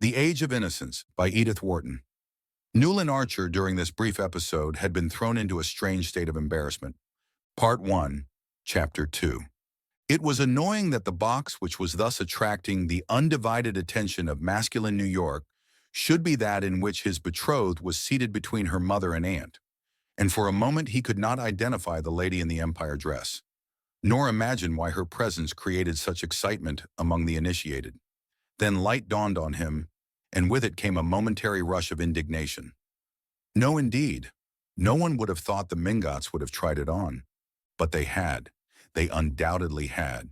The Age of Innocence by Edith Wharton. Newland Archer, during this brief episode, had been thrown into a strange state of embarrassment. Part 1, Chapter 2. It was annoying that the box which was thus attracting the undivided attention of masculine New York should be that in which his betrothed was seated between her mother and aunt, and for a moment he could not identify the lady in the empire dress, nor imagine why her presence created such excitement among the initiated. Then light dawned on him, and with it came a momentary rush of indignation. No, indeed. No one would have thought the Mingotts would have tried it on. But they had. They undoubtedly had.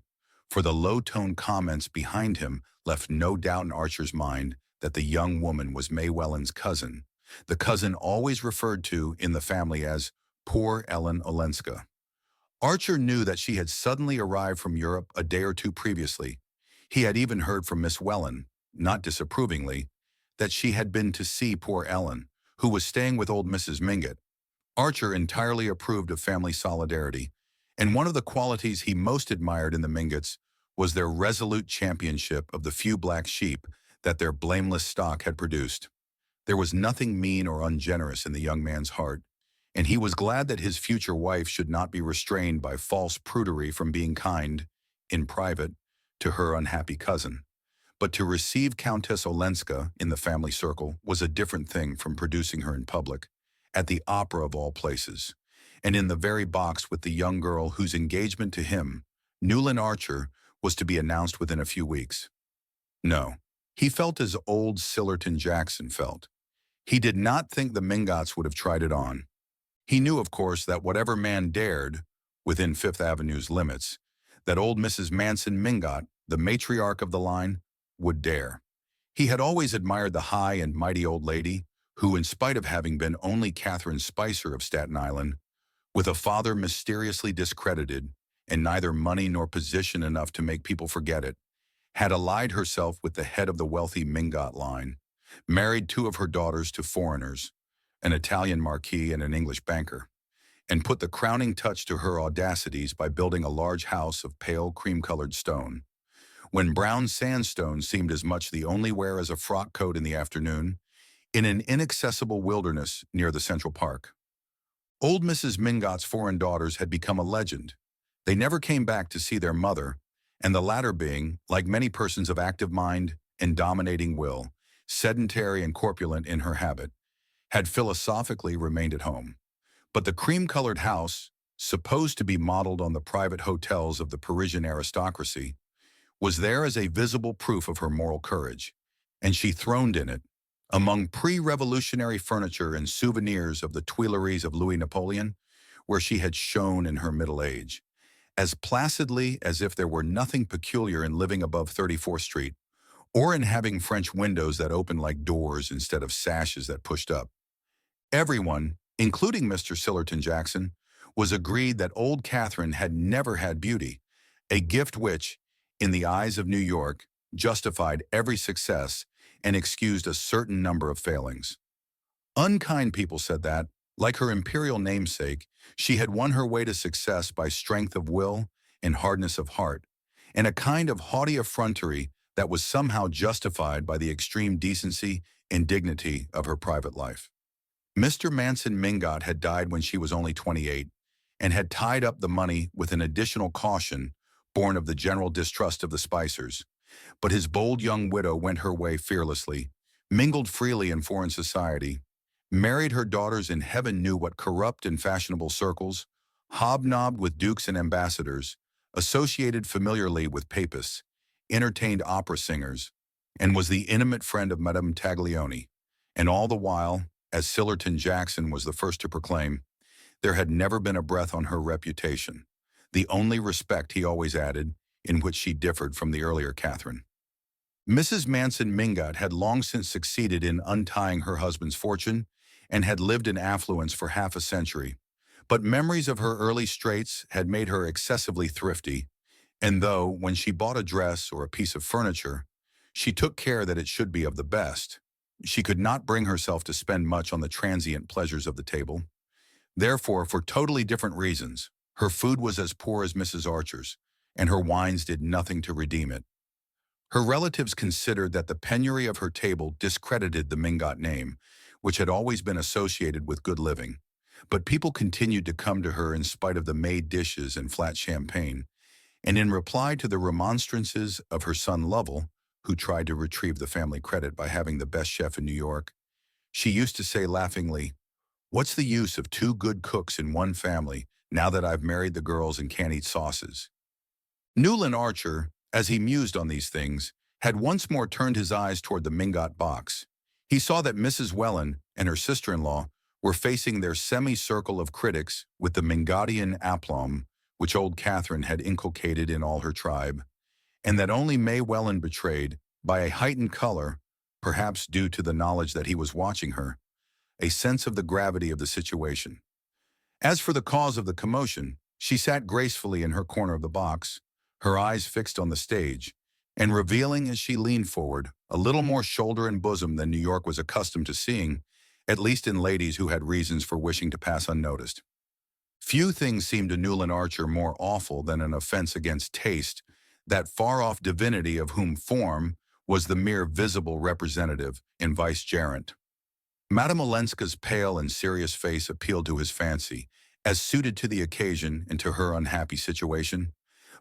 For the low-toned comments behind him left no doubt in Archer's mind that the young woman was May Welland's cousin, the cousin always referred to in the family as poor Ellen Olenska. Archer knew that she had suddenly arrived from Europe a day or two previously. He had even heard from Miss Welland, not disapprovingly, that she had been to see poor Ellen, who was staying with old Mrs. Mingott. Archer entirely approved of family solidarity, and one of the qualities he most admired in the Mingotts was their resolute championship of the few black sheep that their blameless stock had produced. There was nothing mean or ungenerous in the young man's heart, and he was glad that his future wife should not be restrained by false prudery from being kind, in private, to her unhappy cousin. But to receive Countess Olenska in the family circle was a different thing from producing her in public, at the opera of all places, and in the very box with the young girl whose engagement to him, Newland Archer, was to be announced within a few weeks. No, he felt as old Sillerton Jackson felt. He did not think the Mingotts would have tried it on. He knew, of course, that whatever man dared, within Fifth Avenue's limits, that old Mrs. Manson Mingott, the matriarch of the line, would dare. He had always admired the high and mighty old lady, who, in spite of having been only Catherine Spicer of Staten Island, with a father mysteriously discredited, and neither money nor position enough to make people forget it, had allied herself with the head of the wealthy Mingott line, married two of her daughters to foreigners, an Italian marquis and an English banker, and put the crowning touch to her audacities by building a large house of pale cream-colored stone. When brown sandstone seemed as much the only wear as a frock coat in the afternoon, in an inaccessible wilderness near the Central Park. Old Mrs. Mingott's foreign daughters had become a legend. They never came back to see their mother, and the latter being, like many persons of active mind and dominating will, sedentary and corpulent in her habit, had philosophically remained at home. But the cream-colored house, supposed to be modeled on the private hotels of the Parisian aristocracy, was there as a visible proof of her moral courage, and she throned in it, among pre-revolutionary furniture and souvenirs of the Tuileries of Louis Napoleon, where she had shone in her middle age, as placidly as if there were nothing peculiar in living above 34th Street, or in having French windows that opened like doors instead of sashes that pushed up. Everyone, including Mr. Sillerton Jackson, was agreed that old Catherine had never had beauty, a gift which, in the eyes of New York, justified every success and excused a certain number of failings. Unkind people said that, like her imperial namesake, she had won her way to success by strength of will and hardness of heart, and a kind of haughty effrontery that was somehow justified by the extreme decency and dignity of her private life. Mr. Manson Mingott had died when she was only 28, and had tied up the money with an additional caution born of the general distrust of the Spicers. But his bold young widow went her way fearlessly, mingled freely in foreign society, married her daughters in heaven knew what corrupt and fashionable circles, hobnobbed with dukes and ambassadors, associated familiarly with papists, entertained opera singers, and was the intimate friend of Madame Taglioni. And all the while, as Sillerton Jackson was the first to proclaim, there had never been a breath on her reputation, the only respect, he always added, in which she differed from the earlier Catherine. Mrs. Manson Mingott had long since succeeded in untying her husband's fortune and had lived in affluence for half a century, but memories of her early straits had made her excessively thrifty, and though, when she bought a dress or a piece of furniture, she took care that it should be of the best, she could not bring herself to spend much on the transient pleasures of the table. Therefore, for totally different reasons, her food was as poor as Mrs. Archer's, and her wines did nothing to redeem it. Her relatives considered that the penury of her table discredited the Mingott name, which had always been associated with good living. But people continued to come to her in spite of the made dishes and flat champagne, and in reply to the remonstrances of her son Lovell, who tried to retrieve the family credit by having the best chef in New York, she used to say laughingly, "What's the use of two good cooks in one family now that I've married the girls and can't eat sauces?" Newland Archer, as he mused on these things, had once more turned his eyes toward the Mingott box. He saw that Mrs. Welland and her sister-in-law were facing their semicircle of critics with the Mingottian aplomb which old Catherine had inculcated in all her tribe, and that only May Welland betrayed, by a heightened color, perhaps due to the knowledge that he was watching her, a sense of the gravity of the situation. As for the cause of the commotion, she sat gracefully in her corner of the box, her eyes fixed on the stage, and revealing as she leaned forward a little more shoulder and bosom than New York was accustomed to seeing, at least in ladies who had reasons for wishing to pass unnoticed. Few things seemed to Newland Archer more awful than an offense against taste, that far-off divinity of whom form was the mere visible representative in vicegerent. Madame Olenska's pale and serious face appealed to his fancy, as suited to the occasion and to her unhappy situation,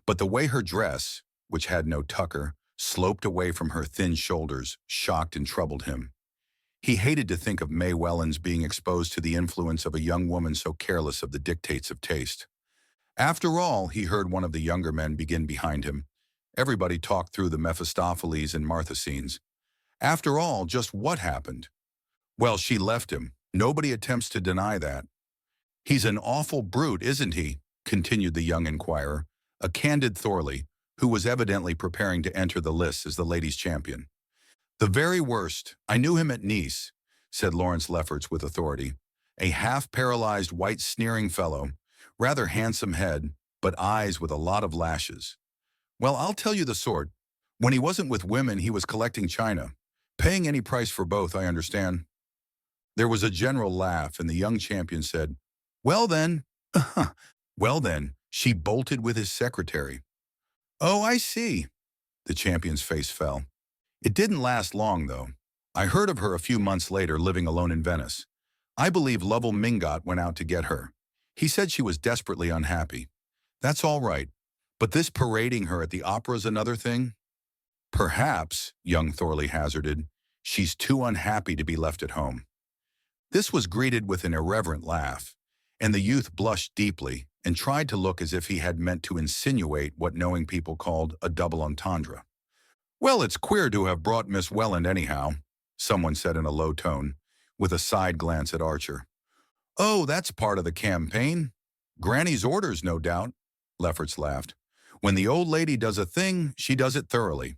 but the way her dress, which had no tucker, sloped away from her thin shoulders, shocked and troubled him. He hated to think of May Welland's being exposed to the influence of a young woman so careless of the dictates of taste. After all, he heard one of the younger men begin behind him. Everybody talked through the Mephistopheles and Martha scenes. After all, just what happened? Well, she left him. Nobody attempts to deny that. He's an awful brute, isn't he? Continued the young inquirer, a candid Thorley, who was evidently preparing to enter the lists as the ladies' champion. "The very worst. I knew him at Nice," said Lawrence Lefferts with authority. "A half-paralyzed, white, sneering fellow, rather handsome head, but eyes with a lot of lashes. Well, I'll tell you the sort. When he wasn't with women, he was collecting china. Paying any price for both, I understand." There was a general laugh, and the young champion said, "Well then, well then, she bolted with his secretary." "Oh, I see." The champion's face fell. "It didn't last long, though. I heard of her a few months later living alone in Venice. I believe Lovell Mingott went out to get her. He said she was desperately unhappy. That's all right. But this parading her at the opera's another thing?" "Perhaps," young Thorley hazarded, "she's too unhappy to be left at home." This was greeted with an irreverent laugh, and the youth blushed deeply and tried to look as if he had meant to insinuate what knowing people called a double entendre. "Well, it's queer to have brought Miss Welland anyhow," someone said in a low tone, with a side glance at Archer. "Oh, that's part of the campaign. Granny's orders, no doubt," Lefferts laughed. "When the old lady does a thing, she does it thoroughly."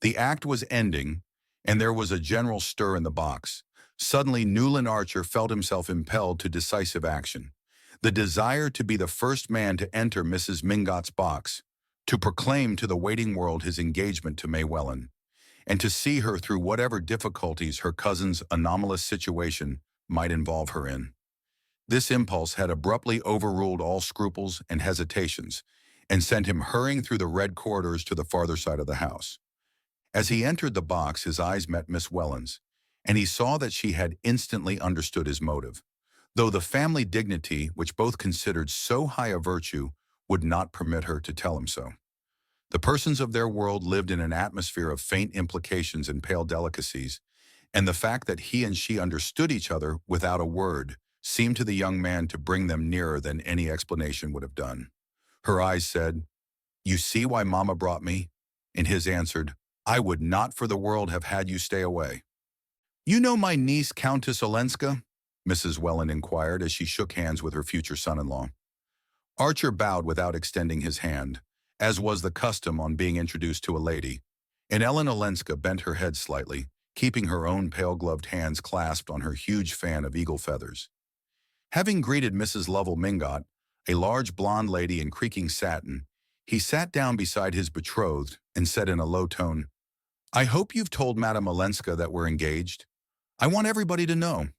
The act was ending, and there was a general stir in the box. Suddenly, Newland Archer felt himself impelled to decisive action. The desire to be the first man to enter Mrs. Mingott's box, to proclaim to the waiting world his engagement to May Welland, and to see her through whatever difficulties her cousin's anomalous situation might involve her in. This impulse had abruptly overruled all scruples and hesitations, and sent him hurrying through the red corridors to the farther side of the house. As he entered the box, his eyes met Miss Welland's, and he saw that she had instantly understood his motive, though the family dignity, which both considered so high a virtue, would not permit her to tell him so. The persons of their world lived in an atmosphere of faint implications and pale delicacies, and the fact that he and she understood each other without a word seemed to the young man to bring them nearer than any explanation would have done. Her eyes said, "You see why Mama brought me?" And his answered, "I would not for the world have had you stay away." "You know my niece, Countess Olenska?" Mrs. Welland inquired as she shook hands with her future son-in-law. Archer bowed without extending his hand, as was the custom on being introduced to a lady, and Ellen Olenska bent her head slightly, keeping her own pale-gloved hands clasped on her huge fan of eagle feathers. Having greeted Mrs. Lovell Mingott, a large blonde lady in creaking satin, he sat down beside his betrothed and said in a low tone, "I hope you've told Madame Olenska that we're engaged. I want everybody to know.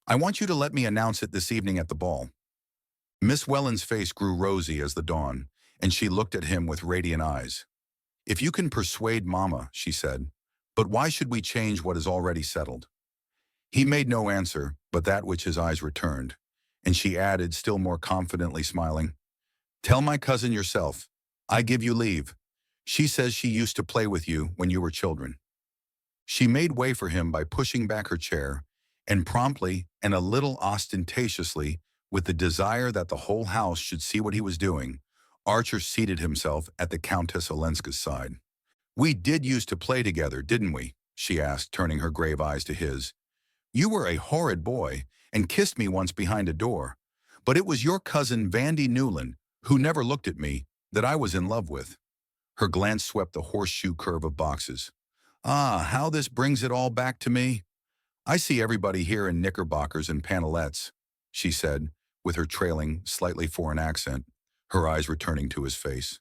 I want you to let me announce it this evening at the ball." Miss Welland's face grew rosy as the dawn, and she looked at him with radiant eyes. "If you can persuade Mama," she said, "but why should we change what is already settled?" He made no answer, but that which his eyes returned, and she added, still more confidently smiling, "Tell my cousin yourself. I give you leave. She says she used to play with you when you were children." She made way for him by pushing back her chair, and promptly and a little ostentatiously, with the desire that the whole house should see what he was doing, Archer seated himself at the Countess Olenska's side. "We did used to play together, didn't we?" she asked, turning her grave eyes to his. "You were a horrid boy and kissed me once behind a door, but it was your cousin Vandy Newland, who never looked at me, that I was in love with." Her glance swept the horseshoe curve of boxes. "Ah, how this brings it all back to me. I see everybody here in knickerbockers and pantalettes," she said, with her trailing, slightly foreign accent, her eyes returning to his face.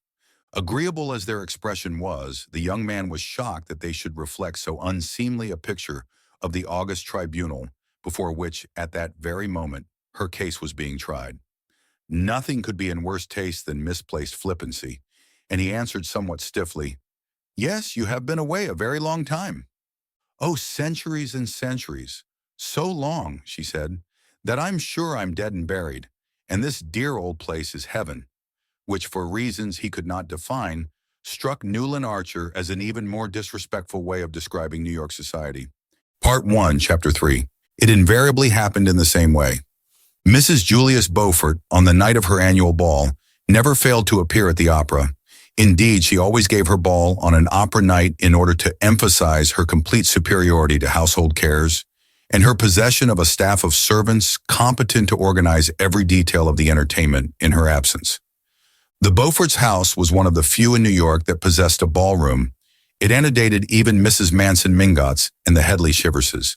Agreeable as their expression was, the young man was shocked that they should reflect so unseemly a picture of the august tribunal before which, at that very moment, her case was being tried. Nothing could be in worse taste than misplaced flippancy, and he answered somewhat stiffly, "Yes, you have been away a very long time." "Oh, centuries and centuries. So long," she said, "that I'm sure I'm dead and buried, and this dear old place is heaven," which, for reasons he could not define, struck Newland Archer as an even more disrespectful way of describing New York society. Part 1, Chapter 3. It invariably happened in the same way. Mrs. Julius Beaufort, on the night of her annual ball, never failed to appear at the opera. Indeed, she always gave her ball on an opera night in order to emphasize her complete superiority to household cares and her possession of a staff of servants competent to organize every detail of the entertainment in her absence. The Beaufort's house was one of the few in New York that possessed a ballroom. It antedated even Mrs. Manson Mingott's and the Headley Shiverses.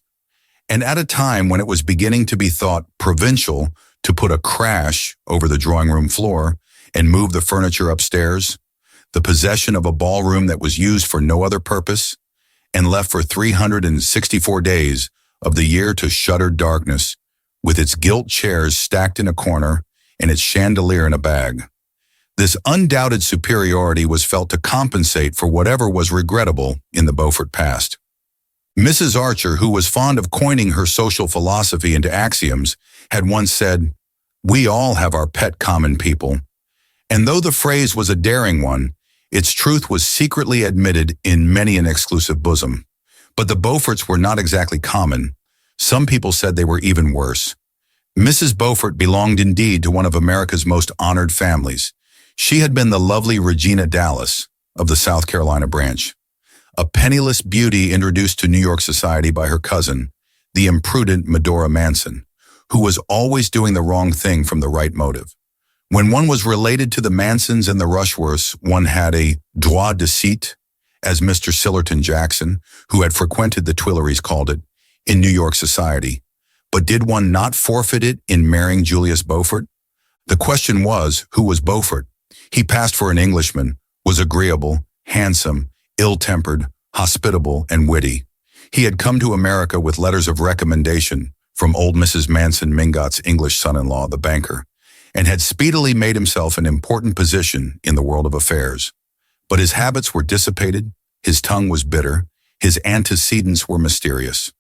And at a time when it was beginning to be thought provincial to put a crash over the drawing room floor and move the furniture upstairs, the possession of a ballroom that was used for no other purpose and left for 364 days of the year to shuttered darkness, with its gilt chairs stacked in a corner and its chandelier in a bag. This undoubted superiority was felt to compensate for whatever was regrettable in the Beaufort past. Mrs. Archer, who was fond of coining her social philosophy into axioms, had once said, "We all have our pet common people." And though the phrase was a daring one, its truth was secretly admitted in many an exclusive bosom. But the Beauforts were not exactly common. Some people said they were even worse. Mrs. Beaufort belonged indeed to one of America's most honored families. She had been the lovely Regina Dallas of the South Carolina branch, a penniless beauty introduced to New York society by her cousin, the imprudent Medora Manson, who was always doing the wrong thing from the right motive. When one was related to the Mansons and the Rushworths, one had a droit de cite, as Mr. Sillerton Jackson, who had frequented the Tuileries, called it, in New York society. But did one not forfeit it in marrying Julius Beaufort? The question was, who was Beaufort? He passed for an Englishman, was agreeable, handsome, ill-tempered, hospitable, and witty. He had come to America with letters of recommendation from old Mrs. Manson Mingott's English son-in-law, the banker, and had speedily made himself an important position in the world of affairs. But his habits were dissipated, his tongue was bitter, his antecedents were mysterious.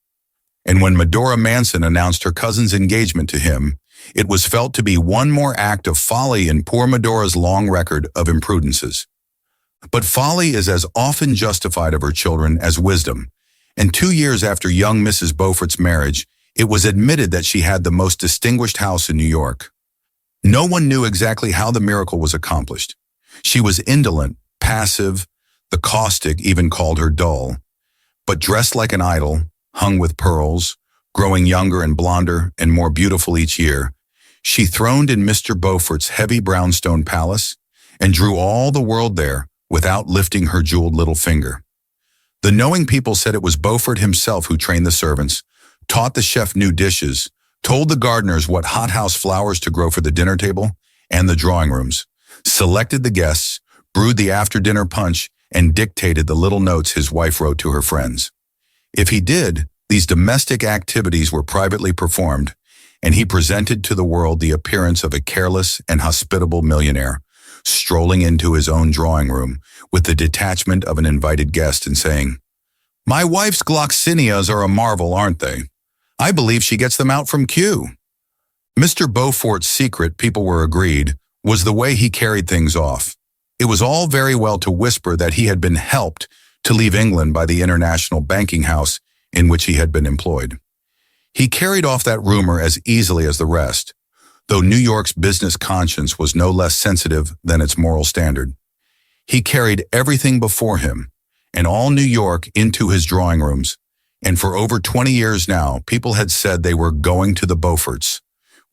And when Medora Manson announced her cousin's engagement to him, it was felt to be one more act of folly in poor Medora's long record of imprudences. But folly is as often justified of her children as wisdom, and 2 years after young Mrs. Beaufort's marriage, it was admitted that she had the most distinguished house in New York. No one knew exactly how the miracle was accomplished. She was indolent, passive, the caustic even called her dull, but dressed like an idol, hung with pearls, growing younger and blonder and more beautiful each year, she throned in Mr. Beaufort's heavy brownstone palace and drew all the world there without lifting her jeweled little finger. The knowing people said it was Beaufort himself who trained the servants, taught the chef new dishes, told the gardeners what hothouse flowers to grow for the dinner table and the drawing rooms, selected the guests, brewed the after-dinner punch, and dictated the little notes his wife wrote to her friends. If he did, these domestic activities were privately performed, and he presented to the world the appearance of a careless and hospitable millionaire, strolling into his own drawing room with the detachment of an invited guest and saying, "My wife's gloxinias are a marvel, aren't they? I believe she gets them out from Kew." Mr. Beaufort's secret, people were agreed, was the way he carried things off. It was all very well to whisper that he had been helped to leave England by the international banking house in which he had been employed. He carried off that rumor as easily as the rest, though New York's business conscience was no less sensitive than its moral standard. He carried everything before him, and all New York into his drawing rooms, and for over 20 years now, people had said they were going to the Beauforts,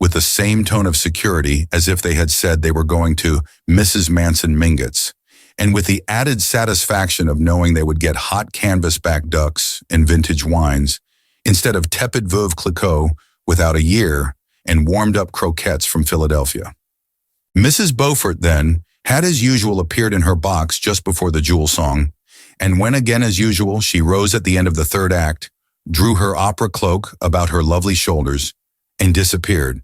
with the same tone of security as if they had said they were going to Mrs. Manson Mingott's, and with the added satisfaction of knowing they would get hot canvasback ducks and vintage wines, instead of tepid Veuve Clicquot without a year and warmed-up croquettes from Philadelphia. Mrs. Beaufort, then, had as usual appeared in her box just before the jewel song, and when again as usual she rose at the end of the third act, drew her opera cloak about her lovely shoulders, and disappeared.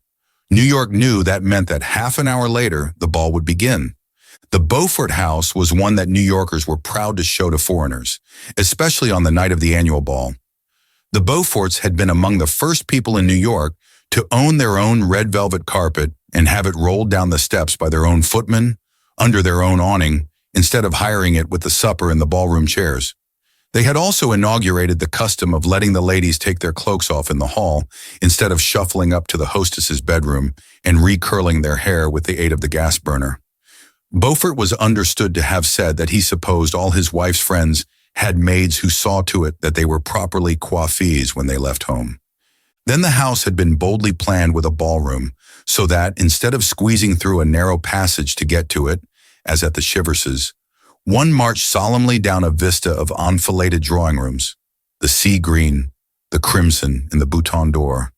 New York knew that meant that half an hour later the ball would begin. The Beaufort house was one that New Yorkers were proud to show to foreigners, especially on the night of the annual ball. The Beauforts had been among the first people in New York to own their own red velvet carpet and have it rolled down the steps by their own footmen, under their own awning, instead of hiring it with the supper and the ballroom chairs. They had also inaugurated the custom of letting the ladies take their cloaks off in the hall instead of shuffling up to the hostess's bedroom and recurling their hair with the aid of the gas burner. Beaufort was understood to have said that he supposed all his wife's friends had maids who saw to it that they were properly coiffées when they left home. Then the house had been boldly planned with a ballroom, so that instead of squeezing through a narrow passage to get to it, as at the Chiverses, one marched solemnly down a vista of enfiladed drawing rooms, the sea green, the crimson, and the bouton d'or,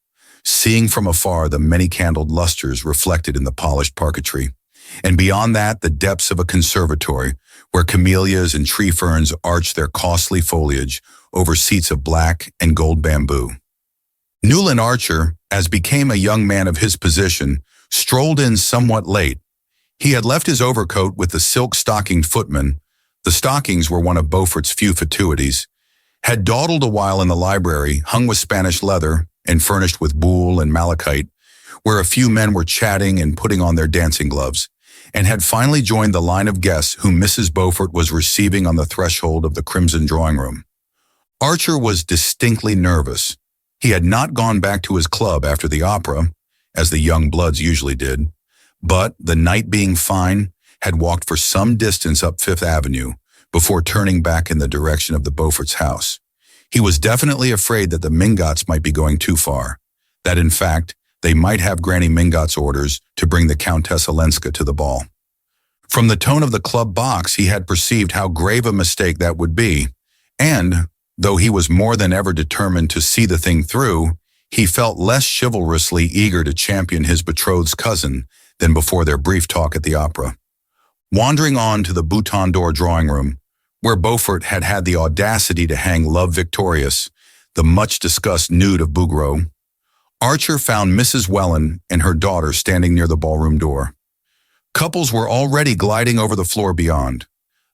seeing from afar the many-candled lustres reflected in the polished parquetry, and beyond that the depths of a conservatory where camellias and tree ferns arched their costly foliage over seats of black and gold bamboo. Newland Archer, as became a young man of his position, strolled in somewhat late. He had left his overcoat with the silk-stockinged footman, the stockings were one of Beaufort's few fatuities, had dawdled a while in the library, hung with Spanish leather and furnished with buhl and malachite, where a few men were chatting and putting on their dancing gloves, and had finally joined the line of guests whom Mrs. Beaufort was receiving on the threshold of the crimson drawing room. Archer was distinctly nervous. He had not gone back to his club after the opera, as the young bloods usually did, but, the night being fine, had walked for some distance up Fifth Avenue before turning back in the direction of the Beaufort's house. He was definitely afraid that the Mingotts might be going too far, that in fact, they might have Granny Mingott's orders to bring the Countess Olenska to the ball. From the tone of the club box, he had perceived how grave a mistake that would be, and, though he was more than ever determined to see the thing through, he felt less chivalrously eager to champion his betrothed's cousin than before their brief talk at the opera. Wandering on to the Bouton d'Or drawing room, where Beaufort had had the audacity to hang Love Victorious, the much-discussed nude of Bouguereau, Archer found Mrs. Welland and her daughter standing near the ballroom door. Couples were already gliding over the floor beyond.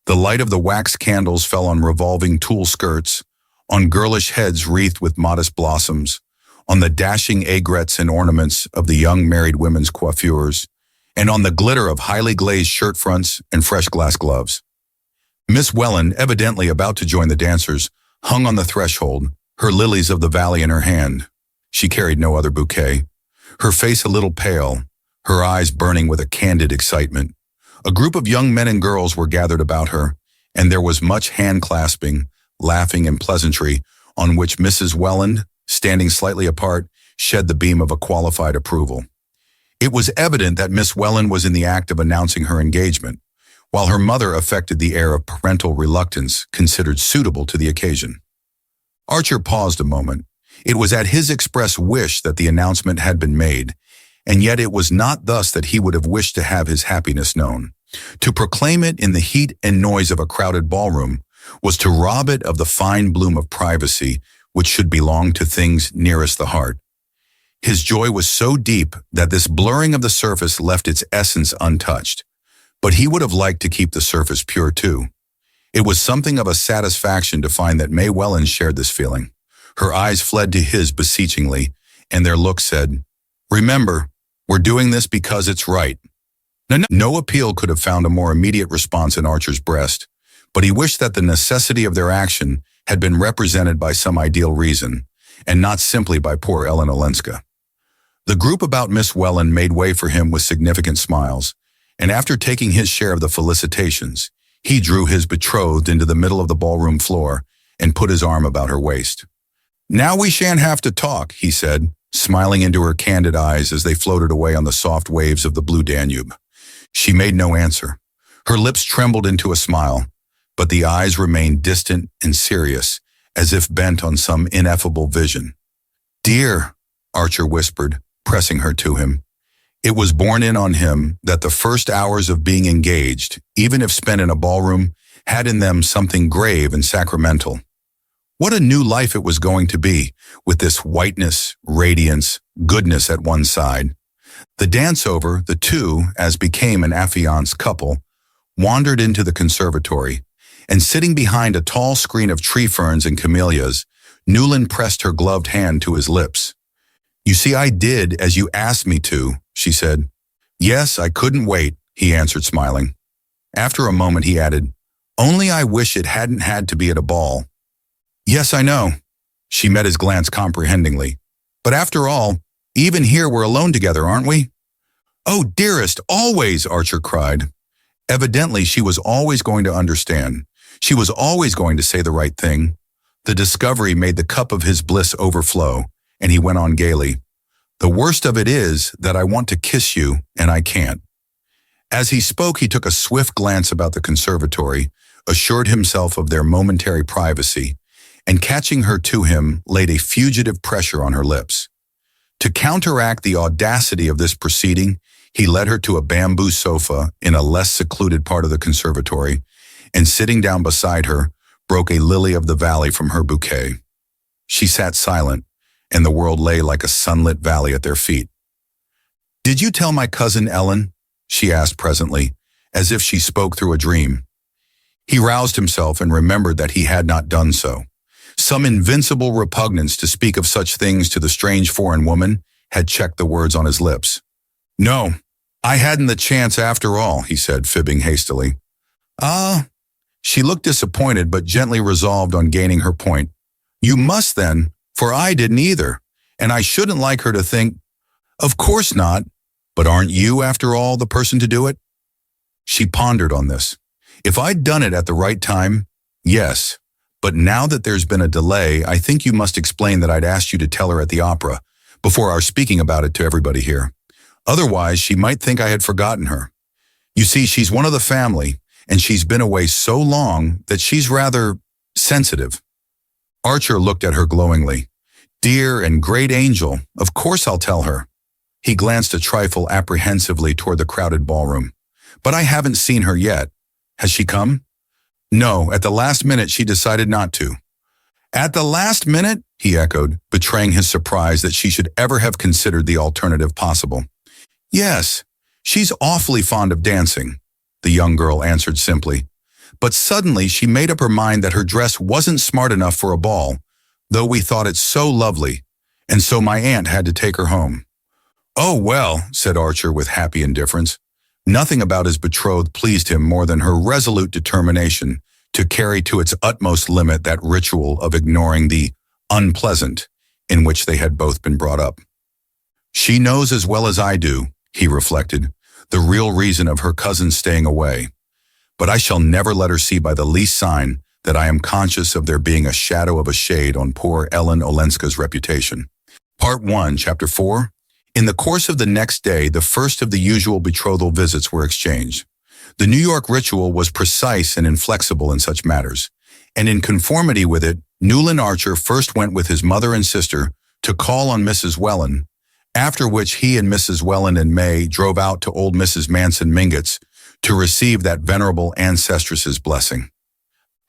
The light of the wax candles fell on revolving tulle skirts, on girlish heads wreathed with modest blossoms, on the dashing aigrettes and ornaments of the young married women's coiffures, and on the glitter of highly glazed shirt fronts and fresh glass gloves. Miss Welland, evidently about to join the dancers, hung on the threshold, her lilies of the valley in her hand. She carried no other bouquet, her face a little pale, her eyes burning with a candid excitement. A group of young men and girls were gathered about her, and there was much hand-clasping, laughing, and pleasantry, on which Mrs. Welland, standing slightly apart, shed the beam of a qualified approval. It was evident that Miss Welland was in the act of announcing her engagement, while her mother affected the air of parental reluctance considered suitable to the occasion. Archer paused a moment. It was at his express wish that the announcement had been made, and yet it was not thus that he would have wished to have his happiness known. To proclaim it in the heat and noise of a crowded ballroom was to rob it of the fine bloom of privacy which should belong to things nearest the heart. His joy was so deep that this blurring of the surface left its essence untouched. But he would have liked to keep the surface pure too. It was something of a satisfaction to find that May Welland shared this feeling. Her eyes fled to his beseechingly, and their look said, "Remember, we're doing this because it's right." No appeal could have found a more immediate response in Archer's breast, but he wished that the necessity of their action had been represented by some ideal reason, and not simply by poor Ellen Olenska. The group about Miss Welland made way for him with significant smiles, and after taking his share of the felicitations, he drew his betrothed into the middle of the ballroom floor and put his arm about her waist. "Now we shan't have to talk," he said, smiling into her candid eyes as they floated away on the soft waves of the blue Danube. She made no answer. Her lips trembled into a smile, but the eyes remained distant and serious, as if bent on some ineffable vision. "Dear," Archer whispered, pressing her to him. It was borne in on him that the first hours of being engaged, even if spent in a ballroom, had in them something grave and sacramental. What a new life it was going to be, with this whiteness, radiance, goodness at one side. The dance over, the two, as became an affianced couple, wandered into the conservatory, and sitting behind a tall screen of tree ferns and camellias, Newland pressed her gloved hand to his lips. "You see, I did as you asked me to," she said. "Yes, I couldn't wait," he answered, smiling. After a moment he added, "Only I wish it hadn't had to be at a ball." "Yes, I know." She met his glance comprehendingly. "But after all, even here we're alone together, aren't we?" "Oh, dearest, always," Archer cried. Evidently, she was always going to understand. She was always going to say the right thing. The discovery made the cup of his bliss overflow, and he went on gaily, "The worst of it is that I want to kiss you, and I can't." As he spoke, he took a swift glance about the conservatory, assured himself of their momentary privacy, and catching her to him, laid a fugitive pressure on her lips. To counteract the audacity of this proceeding, he led her to a bamboo sofa in a less secluded part of the conservatory, and sitting down beside her, broke a lily of the valley from her bouquet. She sat silent, and the world lay like a sunlit valley at their feet. "Did you tell my cousin Ellen?" she asked presently, as if she spoke through a dream. He roused himself and remembered that he had not done so. Some invincible repugnance to speak of such things to the strange foreign woman had checked the words on his lips. "No, I hadn't the chance after all," he said, fibbing hastily. "Ah." She looked disappointed but gently resolved on gaining her point. "You must then, for I didn't either, and I shouldn't like her to think—" "Of course not, but aren't you, after all, the person to do it?" She pondered on this. "If I'd done it at the right time, yes, but now that there's been a delay, I think you must explain that I'd asked you to tell her at the opera, before our speaking about it to everybody here. Otherwise, she might think I had forgotten her. You see, she's one of the family, and she's been away so long that she's rather sensitive." Archer looked at her glowingly. "Dear and great angel, of course I'll tell her." He glanced a trifle apprehensively toward the crowded ballroom. "But I haven't seen her yet. Has she come?" "No, at the last minute she decided not to." "At the last minute?" he echoed, betraying his surprise that she should ever have considered the alternative possible. "Yes, she's awfully fond of dancing," the young girl answered simply. "But suddenly she made up her mind that her dress wasn't smart enough for a ball, though we thought it so lovely, and so my aunt had to take her home." "Oh, well," said Archer with happy indifference. Nothing about his betrothed pleased him more than her resolute determination to carry to its utmost limit that ritual of ignoring the unpleasant in which they had both been brought up. "She knows as well as I do," he reflected, "the real reason of her cousin's staying away. But I shall never let her see by the least sign that I am conscious of there being a shadow of a shade on poor Ellen Olenska's reputation." Part 1, Chapter 4. In the course of the next day, the first of the usual betrothal visits were exchanged. The New York ritual was precise and inflexible in such matters, and in conformity with it, Newland Archer first went with his mother and sister to call on Mrs. Welland, after which he and Mrs. Welland and May drove out to old Mrs. Manson Mingott's to receive that venerable ancestress's blessing.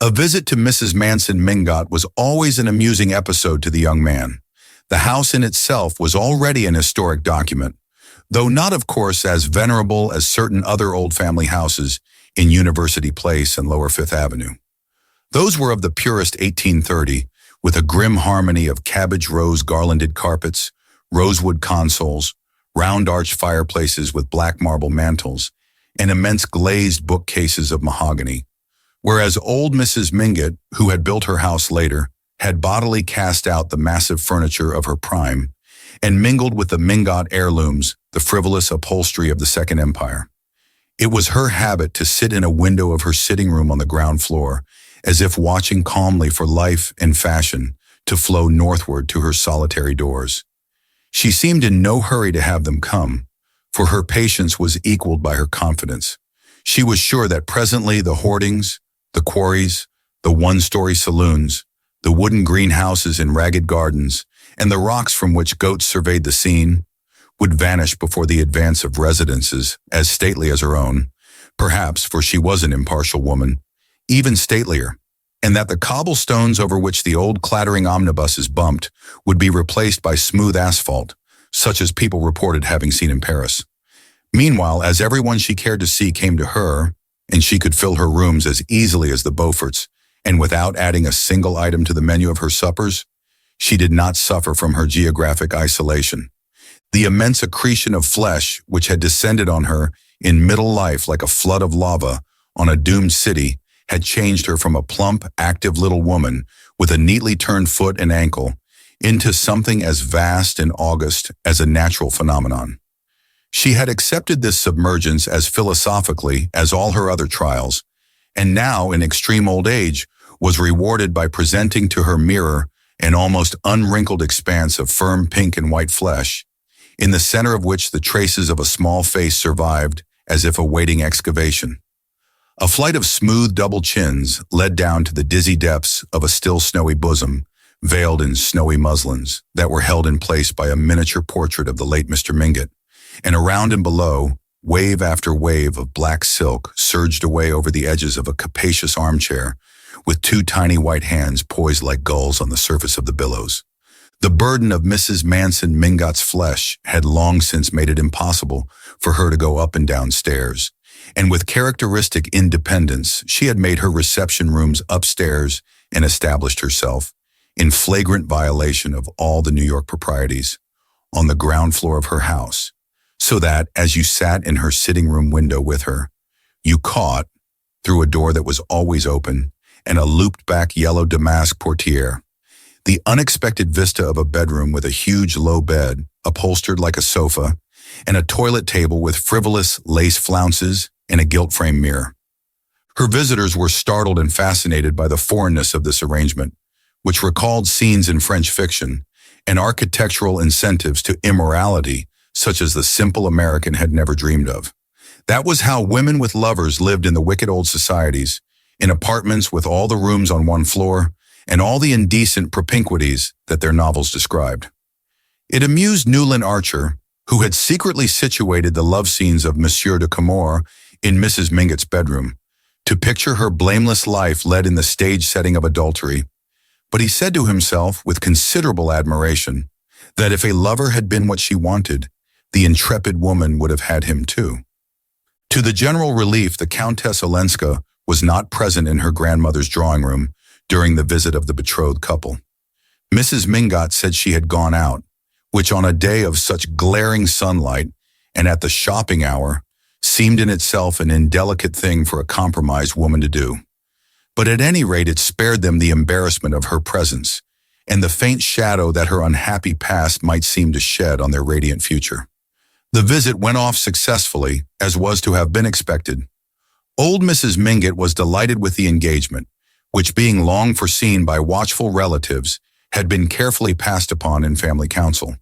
A visit to Mrs. Manson Mingott was always an amusing episode to the young man. The house in itself was already an historic document. though not, of course, as venerable as certain other old family houses in University Place and Lower Fifth Avenue. Those were of the purest 1830, with a grim harmony of cabbage rose garlanded carpets, rosewood consoles, round arched fireplaces with black marble mantels, and immense glazed bookcases of mahogany, whereas old Mrs. Mingott, who had built her house later, had bodily cast out the massive furniture of her prime and mingled with the Mingott heirlooms, the frivolous upholstery of the Second Empire. It was her habit to sit in a window of her sitting room on the ground floor, as if watching calmly for life and fashion to flow northward to her solitary doors. She seemed in no hurry to have them come, for her patience was equaled by her confidence. She was sure that presently the hoardings, the quarries, the one-story saloons, the wooden greenhouses and ragged gardens, and the rocks from which goats surveyed the scene, would vanish before the advance of residences as stately as her own, perhaps, for she was an impartial woman, even statelier, and that the cobblestones over which the old clattering omnibuses bumped would be replaced by smooth asphalt, such as people reported having seen in Paris. Meanwhile, as everyone she cared to see came to her, and she could fill her rooms as easily as the Beauforts, and without adding a single item to the menu of her suppers, she did not suffer from her geographic isolation. The immense accretion of flesh which had descended on her in middle life like a flood of lava on a doomed city had changed her from a plump, active little woman with a neatly turned foot and ankle into something as vast and august as a natural phenomenon. She had accepted this submergence as philosophically as all her other trials, and now, in extreme old age, was rewarded by presenting to her mirror an almost unwrinkled expanse of firm pink and white flesh, in the center of which the traces of a small face survived as if awaiting excavation. A flight of smooth double chins led down to the dizzy depths of a still snowy bosom, veiled in snowy muslins that were held in place by a miniature portrait of the late Mr. Mingott, and around and below, wave after wave of black silk surged away over the edges of a capacious armchair, with two tiny white hands poised like gulls on the surface of the billows. The burden of Mrs. Manson Mingott's flesh had long since made it impossible for her to go up and down stairs, and with characteristic independence, she had made her reception rooms upstairs and established herself, in flagrant violation of all the New York proprieties, on the ground floor of her house, so that, as you sat in her sitting room window with her, you caught, through a door that was always open and a looped-back yellow damask portiere, the unexpected vista of a bedroom with a huge low bed, upholstered like a sofa, and a toilet table with frivolous lace flounces and a gilt-frame mirror. Her visitors were startled and fascinated by the foreignness of this arrangement, which recalled scenes in French fiction and architectural incentives to immorality such as the simple American had never dreamed of. That was how women with lovers lived in the wicked old societies, in apartments with all the rooms on one floor and all the indecent propinquities that their novels described. It amused Newland Archer, who had secretly situated the love scenes of Monsieur de Camorra in Mrs. Mingott's bedroom, to picture her blameless life led in the stage setting of adultery. But he said to himself, with considerable admiration, that if a lover had been what she wanted, the intrepid woman would have had him too. To the general relief, the Countess Olenska was not present in her grandmother's drawing room during the visit of the betrothed couple. Mrs. Mingott said she had gone out, which on a day of such glaring sunlight and at the shopping hour seemed in itself an indelicate thing for a compromised woman to do. But at any rate it spared them the embarrassment of her presence and the faint shadow that her unhappy past might seem to shed on their radiant future. The visit went off successfully, as was to have been expected. Old Mrs. Mingott was delighted with the engagement, which, being long foreseen by watchful relatives, had been carefully passed upon in family council,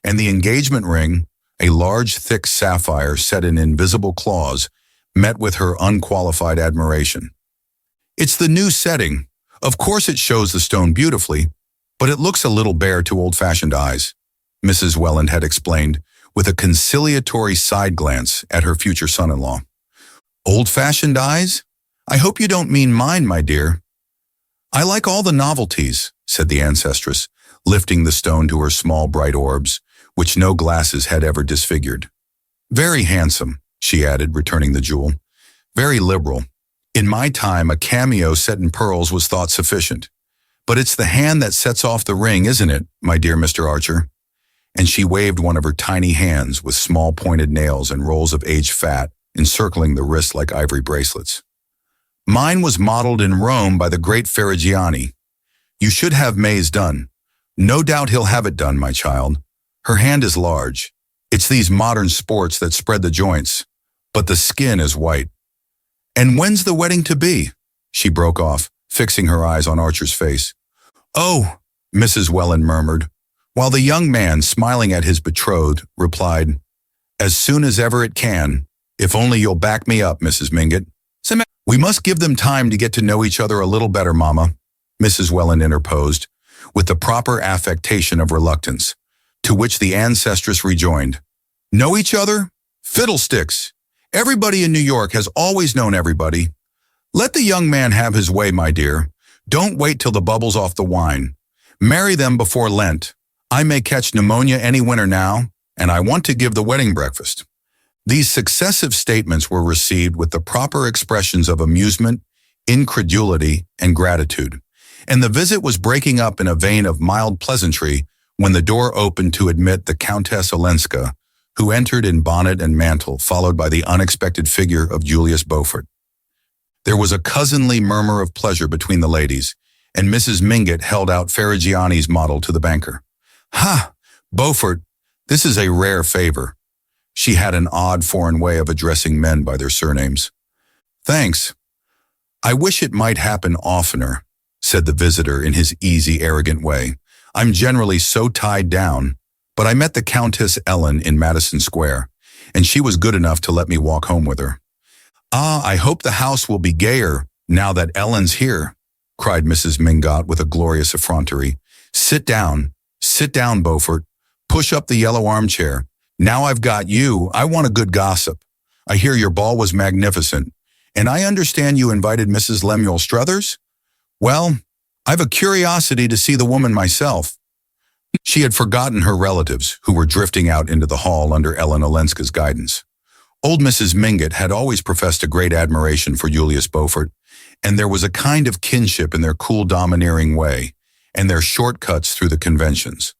and the engagement ring, a large thick sapphire set in invisible claws, met with her unqualified admiration. "It's the new setting. Of course it shows the stone beautifully, but it looks a little bare to old-fashioned eyes," Mrs. Welland had explained, with a conciliatory side glance at her future son-in-law. "Old-fashioned eyes? I hope you don't mean mine, my dear." "I like all the novelties," said the ancestress, lifting the stone to her small bright orbs, which no glasses had ever disfigured. Very handsome, she added, returning the jewel. Very liberal. In my time, a cameo set in pearls was thought sufficient. But it's the hand that sets off the ring, isn't it, my dear Mr. Archer? And she waved one of her tiny hands with small pointed nails and rolls of aged fat encircling the wrist like ivory bracelets. Mine was modeled in Rome by the great Ferrigiani. You should have May's done. No doubt he'll have it done, my child. Her hand is large. It's these modern sports that spread the joints, but the skin is white. And when's the wedding to be? She broke off, fixing her eyes on Archer's face. Oh, Mrs. Welland murmured, while the young man, smiling at his betrothed, replied, as soon as ever it can, if only you'll back me up, Mrs. Mingott. We must give them time to get to know each other a little better, Mama, Mrs. Welland interposed, with the proper affectation of reluctance, to which the ancestress rejoined, know each other? Fiddlesticks! Everybody in New York has always known everybody. Let the young man have his way, my dear. Don't wait till the bubble's off the wine. Marry them before Lent. I may catch pneumonia any winter now, and I want to give the wedding breakfast. These successive statements were received with the proper expressions of amusement, incredulity, and gratitude, and the visit was breaking up in a vein of mild pleasantry when the door opened to admit the Countess Olenska, who entered in bonnet and mantle, followed by the unexpected figure of Julius Beaufort. There was a cousinly murmur of pleasure between the ladies, and Mrs. Mingott held out Ferrigiani's model to the banker. Ha! Beaufort, this is a rare favor. She had an odd foreign way of addressing men by their surnames. Thanks. I wish it might happen oftener, said the visitor in his easy, arrogant way. I'm generally so tied down, but I met the Countess Ellen in Madison Square, and she was good enough to let me walk home with her. Ah, I hope the house will be gayer now that Ellen's here, cried Mrs. Mingott with a glorious effrontery. Sit down, Beaufort. Push up the yellow armchair. Now I've got you, I want a good gossip. I hear your ball was magnificent, and I understand you invited Mrs. Lemuel Struthers? Well, I've a curiosity to see the woman myself. She had forgotten her relatives, who were drifting out into the hall under Ellen Olenska's guidance. Old Mrs. Mingott had always professed a great admiration for Julius Beaufort, and there was a kind of kinship in their cool, domineering way, and their shortcuts through the conventions.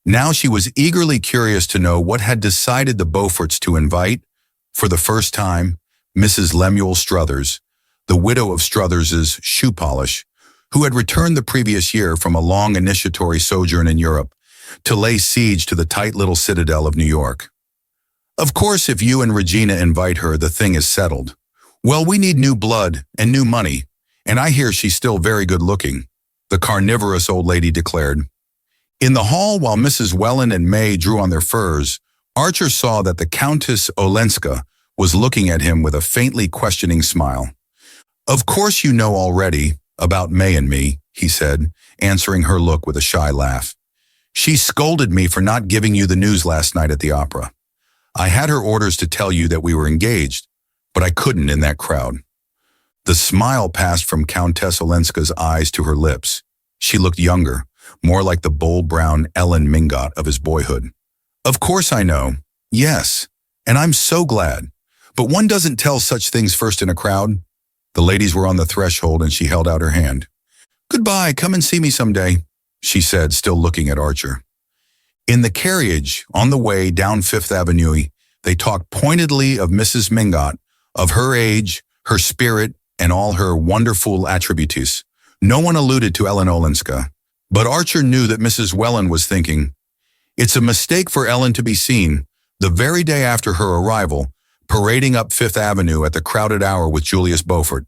Now she was eagerly curious to know what had decided the Beauforts to invite, for the first time, Mrs. Lemuel Struthers, the widow of Struthers's shoe polish, who had returned the previous year from a long initiatory sojourn in Europe to lay siege to the tight little citadel of New York. Of course, if you and Regina invite her, the thing is settled. Well, we need new blood and new money, and I hear she's still very good looking, the carnivorous old lady declared. In the hall, while Mrs. Welland and May drew on their furs, Archer saw that the Countess Olenska was looking at him with a faintly questioning smile. Of course you know already about May and me, he said, answering her look with a shy laugh. She scolded me for not giving you the news last night at the opera. I had her orders to tell you that we were engaged, but I couldn't in that crowd. The smile passed from Countess Olenska's eyes to her lips. She looked younger, more like the bold brown Ellen Mingott of his boyhood. Of course I know. Yes, and I'm so glad. But one doesn't tell such things first in a crowd. The ladies were on the threshold and she held out her hand. Goodbye, come and see me someday, she said, still looking at Archer. In the carriage, on the way down Fifth Avenue, they talked pointedly of Mrs. Mingott, of her age, her spirit, and all her wonderful attributes. No one alluded to Ellen Olenska, but Archer knew that Mrs. Welland was thinking, it's a mistake for Ellen to be seen, the very day after her arrival, parading up Fifth Avenue at the crowded hour with Julius Beaufort.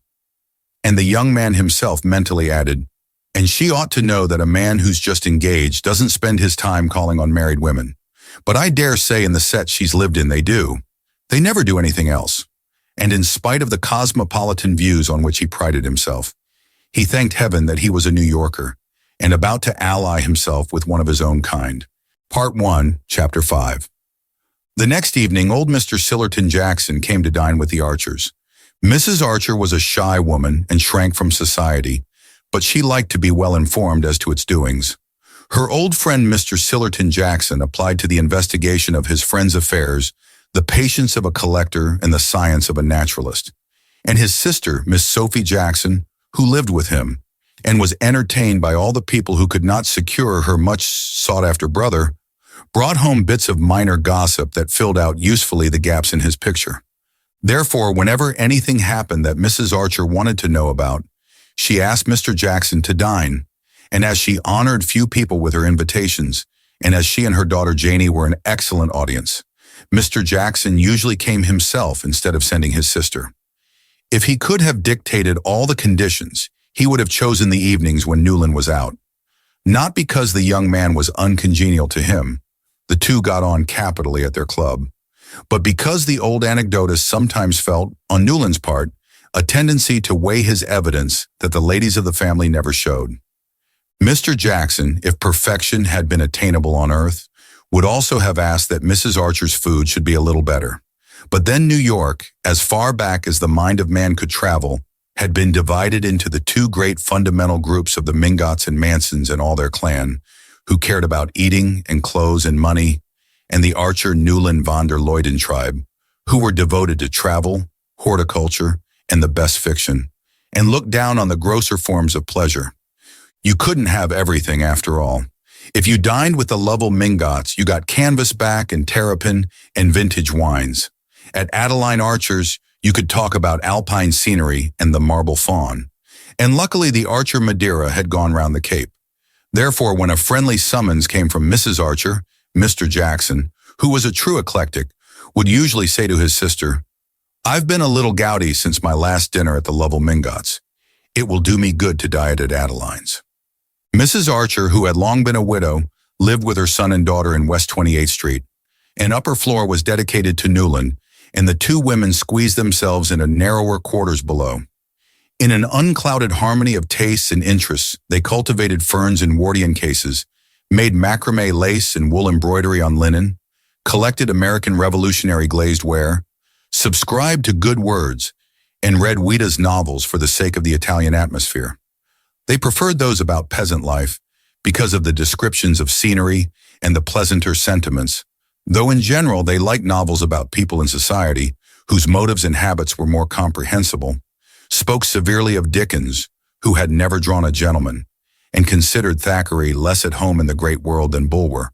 And the young man himself mentally added, and she ought to know that a man who's just engaged doesn't spend his time calling on married women. But I dare say in the set she's lived in they do. They never do anything else. And in spite of the cosmopolitan views on which he prided himself, he thanked heaven that he was a New Yorker and about to ally himself with one of his own kind. Part 1, Chapter 5. The next evening, old Mr. Sillerton Jackson came to dine with the Archers. Mrs. Archer was a shy woman and shrank from society, but she liked to be well informed as to its doings. Her old friend Mr. Sillerton Jackson applied to the investigation of his friend's affairs the patience of a collector and the science of a naturalist. And his sister, Miss Sophie Jackson, who lived with him, and was entertained by all the people who could not secure her much sought-after brother, brought home bits of minor gossip that filled out usefully the gaps in his picture. Therefore, whenever anything happened that Mrs. Archer wanted to know about, she asked Mr. Jackson to dine, and as she honored few people with her invitations, and as she and her daughter Janie were an excellent audience, Mr. Jackson usually came himself instead of sending his sister. If he could have dictated all the conditions, he would have chosen the evenings when Newland was out. Not because the young man was uncongenial to him, the two got on capitally at their club, but because the old anecdotist sometimes felt, on Newland's part, a tendency to weigh his evidence that the ladies of the family never showed. Mr. Jackson, if perfection had been attainable on earth, would also have asked that Mrs. Archer's food should be a little better. But then New York, as far back as the mind of man could travel, had been divided into the two great fundamental groups of the Mingotts and Mansons and all their clan, who cared about eating and clothes and money, and the Archer Newland von der Luyden tribe, who were devoted to travel, horticulture, and the best fiction, and looked down on the grosser forms of pleasure. You couldn't have everything after all. If you dined with the Lovell Mingotts, you got canvasback and terrapin and vintage wines. At Adeline Archer's, you could talk about alpine scenery and the marble faun. And luckily the Archer Madeira had gone round the Cape. Therefore, when a friendly summons came from Mrs. Archer, Mr. Jackson, who was a true eclectic, would usually say to his sister, "I've been a little gouty since my last dinner at the Lovell Mingotts. It will do me good to diet at Adeline's." Mrs. Archer, who had long been a widow, lived with her son and daughter in West 28th Street. An upper floor was dedicated to Newland, and the two women squeezed themselves into narrower quarters below. In an unclouded harmony of tastes and interests, they cultivated ferns in Wardian cases, made macrame lace and wool embroidery on linen, collected American Revolutionary glazed ware, subscribed to good words, and read Ouida's novels for the sake of the Italian atmosphere. They preferred those about peasant life because of the descriptions of scenery and the pleasanter sentiments, though in general they liked novels about people in society whose motives and habits were more comprehensible, spoke severely of Dickens, who had never drawn a gentleman, and considered Thackeray less at home in the great world than Bulwer,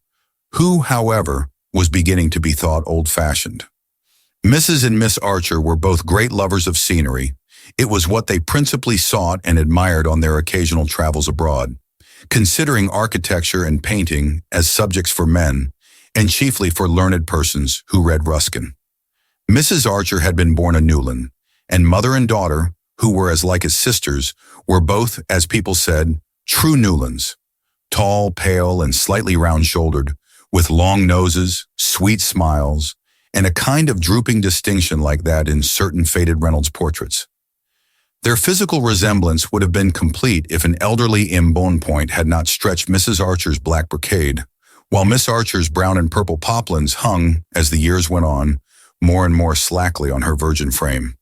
who, however, was beginning to be thought old-fashioned. Mrs. and Miss Archer were both great lovers of scenery. It was what they principally sought and admired on their occasional travels abroad, considering architecture and painting as subjects for men, and chiefly for learned persons who read Ruskin. Mrs. Archer had been born a Newland, and mother and daughter, who were as like as sisters, were both, as people said, true Newlands, tall, pale, and slightly round-shouldered, with long noses, sweet smiles, and a kind of drooping distinction like that in certain faded Reynolds portraits. Their physical resemblance would have been complete if an elderly embonpoint had not stretched Mrs. Archer's black brocade, while Miss Archer's brown and purple poplins hung, as the years went on, more and more slackly on her virgin frame.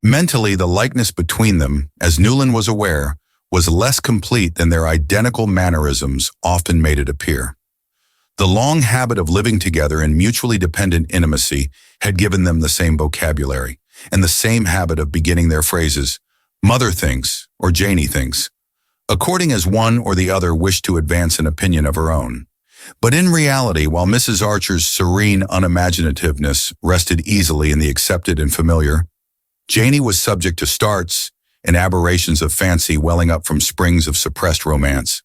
Mentally, the likeness between them, as Newland was aware, was less complete than their identical mannerisms often made it appear. The long habit of living together in mutually dependent intimacy had given them the same vocabulary, and the same habit of beginning their phrases, "Mother thinks," or "Janie thinks," according as one or the other wished to advance an opinion of her own. But in reality, while Mrs. Archer's serene unimaginativeness rested easily in the accepted and familiar, Janie was subject to starts and aberrations of fancy welling up from springs of suppressed romance.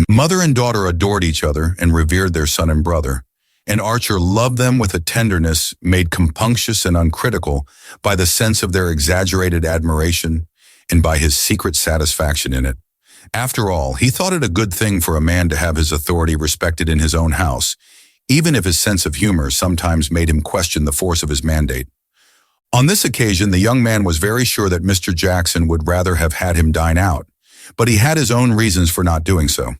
Mother and daughter adored each other and revered their son and brother, and Archer loved them with a tenderness made compunctious and uncritical by the sense of their exaggerated admiration and by his secret satisfaction in it. After all, he thought it a good thing for a man to have his authority respected in his own house, even if his sense of humor sometimes made him question the force of his mandate. On this occasion, the young man was very sure that Mr. Jackson would rather have had him dine out, but he had his own reasons for not doing so.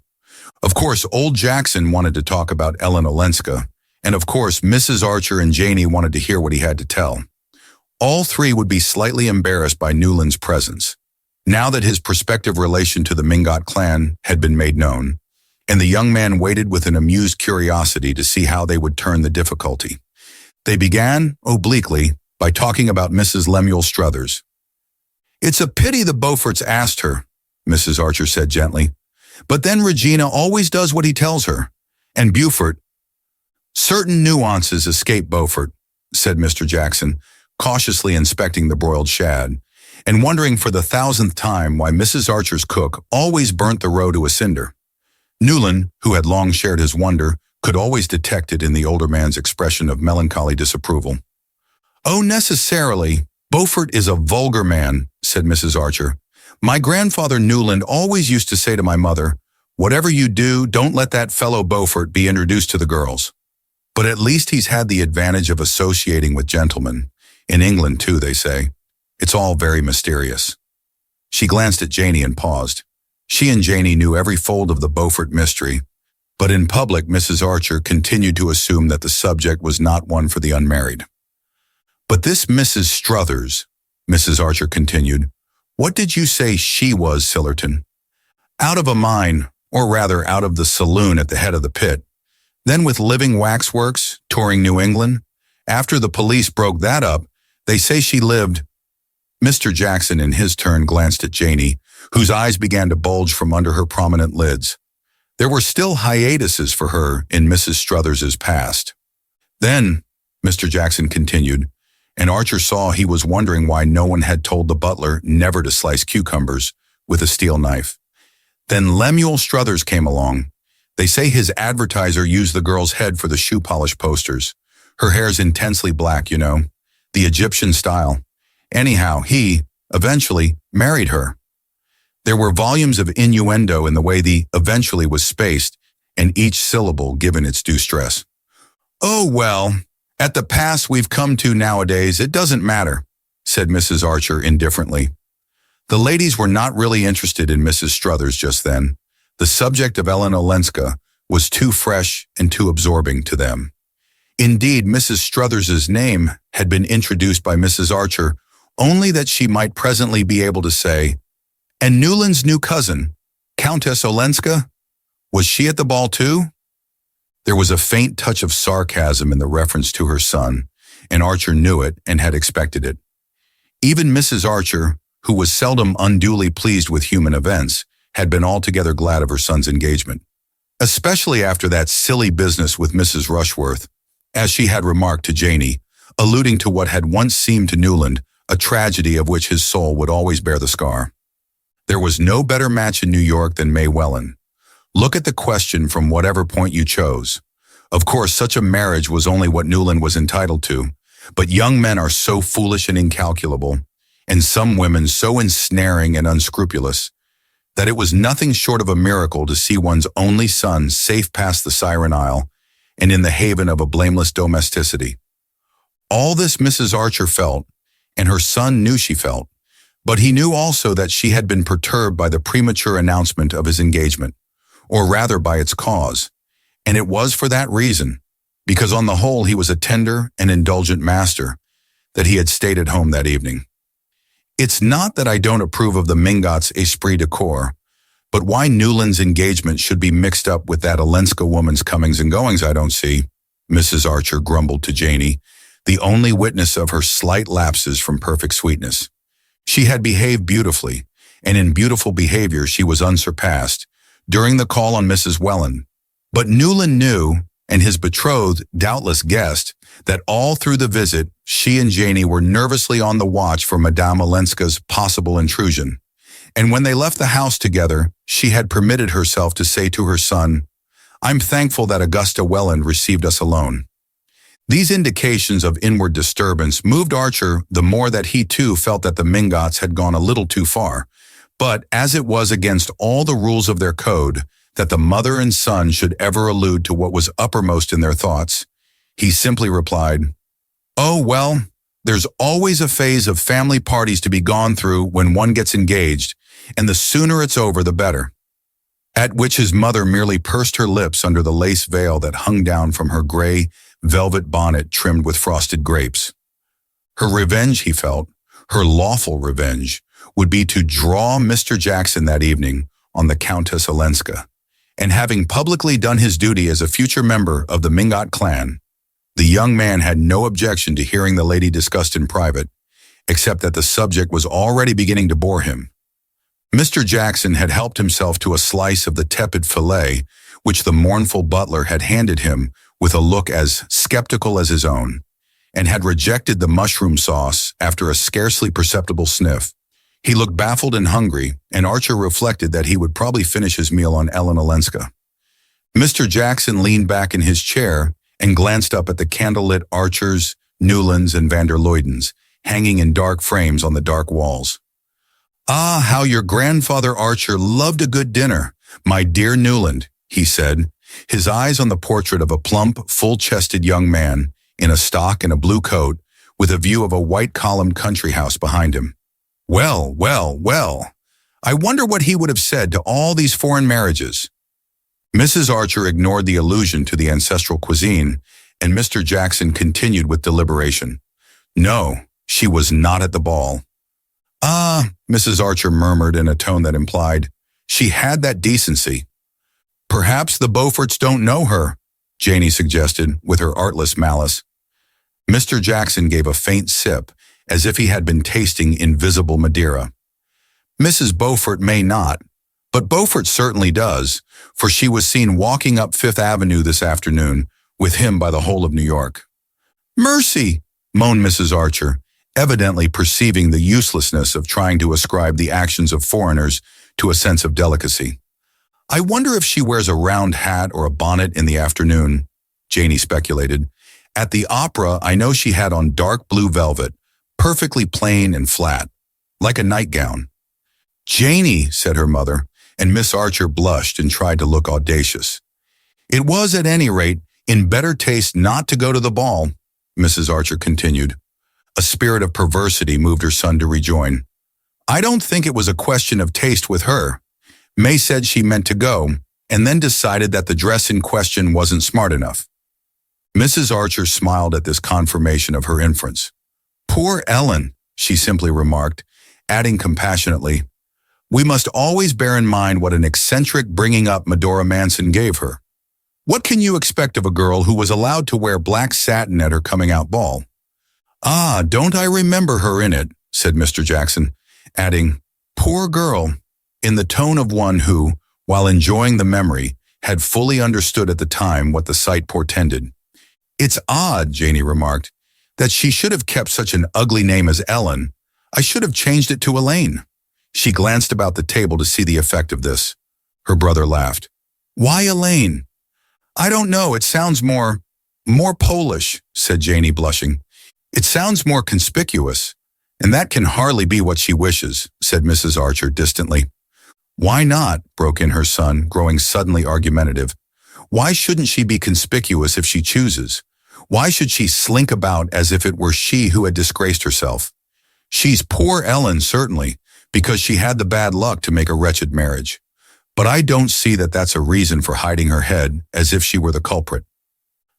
Of course, old Jackson wanted to talk about Ellen Olenska, and of course, Mrs. Archer and Janie wanted to hear what he had to tell. All three would be slightly embarrassed by Newland's presence, now that his prospective relation to the Mingott clan had been made known, and the young man waited with an amused curiosity to see how they would turn the difficulty. They began, obliquely, by talking about Mrs. Lemuel Struthers. "It's a pity the Beauforts asked her," Mrs. Archer said gently. "But then Regina always does what he tells her. And Beaufort—" "Certain nuances escape Beaufort," said Mr. Jackson, cautiously inspecting the broiled shad, and wondering for the 1,000th time why Mrs. Archer's cook always burnt the roe to a cinder. Newland, who had long shared his wonder, could always detect it in the older man's expression of melancholy disapproval. "Oh, necessarily. Beaufort is a vulgar man," said Mrs. Archer. "My grandfather Newland always used to say to my mother, 'Whatever you do, don't let that fellow Beaufort be introduced to the girls.' But at least he's had the advantage of associating with gentlemen. In England, too, they say. It's all very mysterious." She glanced at Janey and paused. She and Janey knew every fold of the Beaufort mystery, but in public Mrs. Archer continued to assume that the subject was not one for the unmarried. "But this Mrs. Struthers," Mrs. Archer continued, "what did you say she was, Sillerton?" "Out of a mine, or rather out of the saloon at the head of the pit. Then with living waxworks, touring New England. After the police broke that up, they say she lived—" Mr. Jackson in his turn glanced at Janey, whose eyes began to bulge from under her prominent lids. There were still hiatuses for her in Mrs. Struthers's past. "Then," Mr. Jackson continued, and Archer saw he was wondering why no one had told the butler never to slice cucumbers with a steel knife. "Then Lemuel Struthers came along. They say his advertiser used the girl's head for the shoe polish posters. Her hair's intensely black, you know, the Egyptian style. Anyhow, he, eventually, married her." There were volumes of innuendo in the way the "eventually" was spaced, and each syllable given its due stress. "Oh, well, at the pass we've come to nowadays, it doesn't matter," said Mrs. Archer indifferently. The ladies were not really interested in Mrs. Struthers just then. The subject of Ellen Olenska was too fresh and too absorbing to them. Indeed, Mrs. Struthers's name had been introduced by Mrs. Archer only that she might presently be able to say, "And Newland's new cousin, Countess Olenska? Was she at the ball too?" There was a faint touch of sarcasm in the reference to her son, and Archer knew it and had expected it. Even Mrs. Archer, who was seldom unduly pleased with human events, had been altogether glad of her son's engagement, especially after that silly business with Mrs. Rushworth, as she had remarked to Janey, alluding to what had once seemed to Newland a tragedy of which his soul would always bear the scar. There was no better match in New York than May Welland. Look at the question from whatever point you chose. Of course, such a marriage was only what Newland was entitled to, but young men are so foolish and incalculable, and some women so ensnaring and unscrupulous, that it was nothing short of a miracle to see one's only son safe past the Siren Isle and in the haven of a blameless domesticity. All this Mrs. Archer felt, and her son knew she felt, but he knew also that she had been perturbed by the premature announcement of his engagement, or rather by its cause, and it was for that reason, because on the whole he was a tender and indulgent master, that he had stayed at home that evening. It's not that I don't approve of the Mingott's esprit de corps, but why Newland's engagement should be mixed up with that Olenska woman's comings and goings I don't see, Mrs. Archer grumbled to Janey, the only witness of her slight lapses from perfect sweetness. She had behaved beautifully, and in beautiful behavior she was unsurpassed, during the call on Mrs. Welland. But Newland knew, and his betrothed doubtless guessed, that all through the visit she and Janey were nervously on the watch for Madame Olenska's possible intrusion, and when they left the house together, she had permitted herself to say to her son, "I'm thankful that Augusta Welland received us alone." These indications of inward disturbance moved Archer the more that he too felt that the Mingotts had gone a little too far, but as it was against all the rules of their code that the mother and son should ever allude to what was uppermost in their thoughts, he simply replied, "Oh, well, there's always a phase of family parties to be gone through when one gets engaged, and the sooner it's over the better." At which his mother merely pursed her lips under the lace veil that hung down from her gray velvet bonnet trimmed with frosted grapes. Her revenge, he felt, her lawful revenge, would be to draw Mr. Jackson that evening on the Countess Olenska, and having publicly done his duty as a future member of the Mingott clan, The young man had no objection to hearing the lady discussed in private, except that the subject was already beginning to bore him. Mr. Jackson had helped himself to a slice of the tepid fillet, which the mournful butler had handed him with a look as skeptical as his own, and had rejected the mushroom sauce after a scarcely perceptible sniff. He looked baffled and hungry, and Archer reflected that he would probably finish his meal on Ellen Olenska. Mr. Jackson leaned back in his chair and glanced up at the candlelit Archers, Newlands, and van der Luydens, hanging in dark frames on the dark walls. "Ah, how your grandfather Archer loved a good dinner, my dear Newland," he said, his eyes on the portrait of a plump, full-chested young man in a stock and a blue coat with a view of a white-columned country house behind him. "Well, well, well. I wonder what he would have said to all these foreign marriages." Mrs. Archer ignored the allusion to the ancestral cuisine, and Mr. Jackson continued with deliberation. No, she was not at the ball. "Ah," Mrs. Archer murmured in a tone that implied, "she had that decency." "Perhaps the Beauforts don't know her," Janie suggested with her artless malice. Mr. Jackson gave a faint sip, as if he had been tasting invisible Madeira. "Mrs. Beaufort may not, but Beaufort certainly does, for she was seen walking up Fifth Avenue this afternoon with him by the whole of New York." "Mercy," moaned Mrs. Archer, evidently perceiving the uselessness of trying to ascribe the actions of foreigners to a sense of delicacy. "I wonder if she wears a round hat or a bonnet in the afternoon," Janie speculated. "At the opera, I know she had on dark blue velvet, perfectly plain and flat, like a nightgown." "Janie," said her mother, and Miss Archer blushed and tried to look audacious. "It was, at any rate, in better taste not to go to the ball," Mrs. Archer continued. A spirit of perversity moved her son to rejoin. "I don't think it was a question of taste with her. May said she meant to go, and then decided that the dress in question wasn't smart enough." Mrs. Archer smiled at this confirmation of her inference. "Poor Ellen," she simply remarked, adding compassionately, "we must always bear in mind what an eccentric bringing up Medora Manson gave her. What can you expect of a girl who was allowed to wear black satin at her coming-out ball?" "Ah, don't I remember her in it," said Mr. Jackson, adding, "Poor girl," in the tone of one who, while enjoying the memory, had fully understood at the time what the sight portended. "It's odd," Janie remarked, "that she should have kept such an ugly name as Ellen. I should have changed it to Elaine." She glanced about the table to see the effect of this. Her brother laughed. "Why Elaine?" "I don't know, it sounds more Polish," said Janie, blushing. "It sounds more conspicuous, and that can hardly be what she wishes," said Mrs. Archer distantly. "Why not?" broke in her son, growing suddenly argumentative. "Why shouldn't she be conspicuous if she chooses? Why should she slink about as if it were she who had disgraced herself? She's poor Ellen, certainly, because she had the bad luck to make a wretched marriage. But I don't see that that's a reason for hiding her head as if she were the culprit."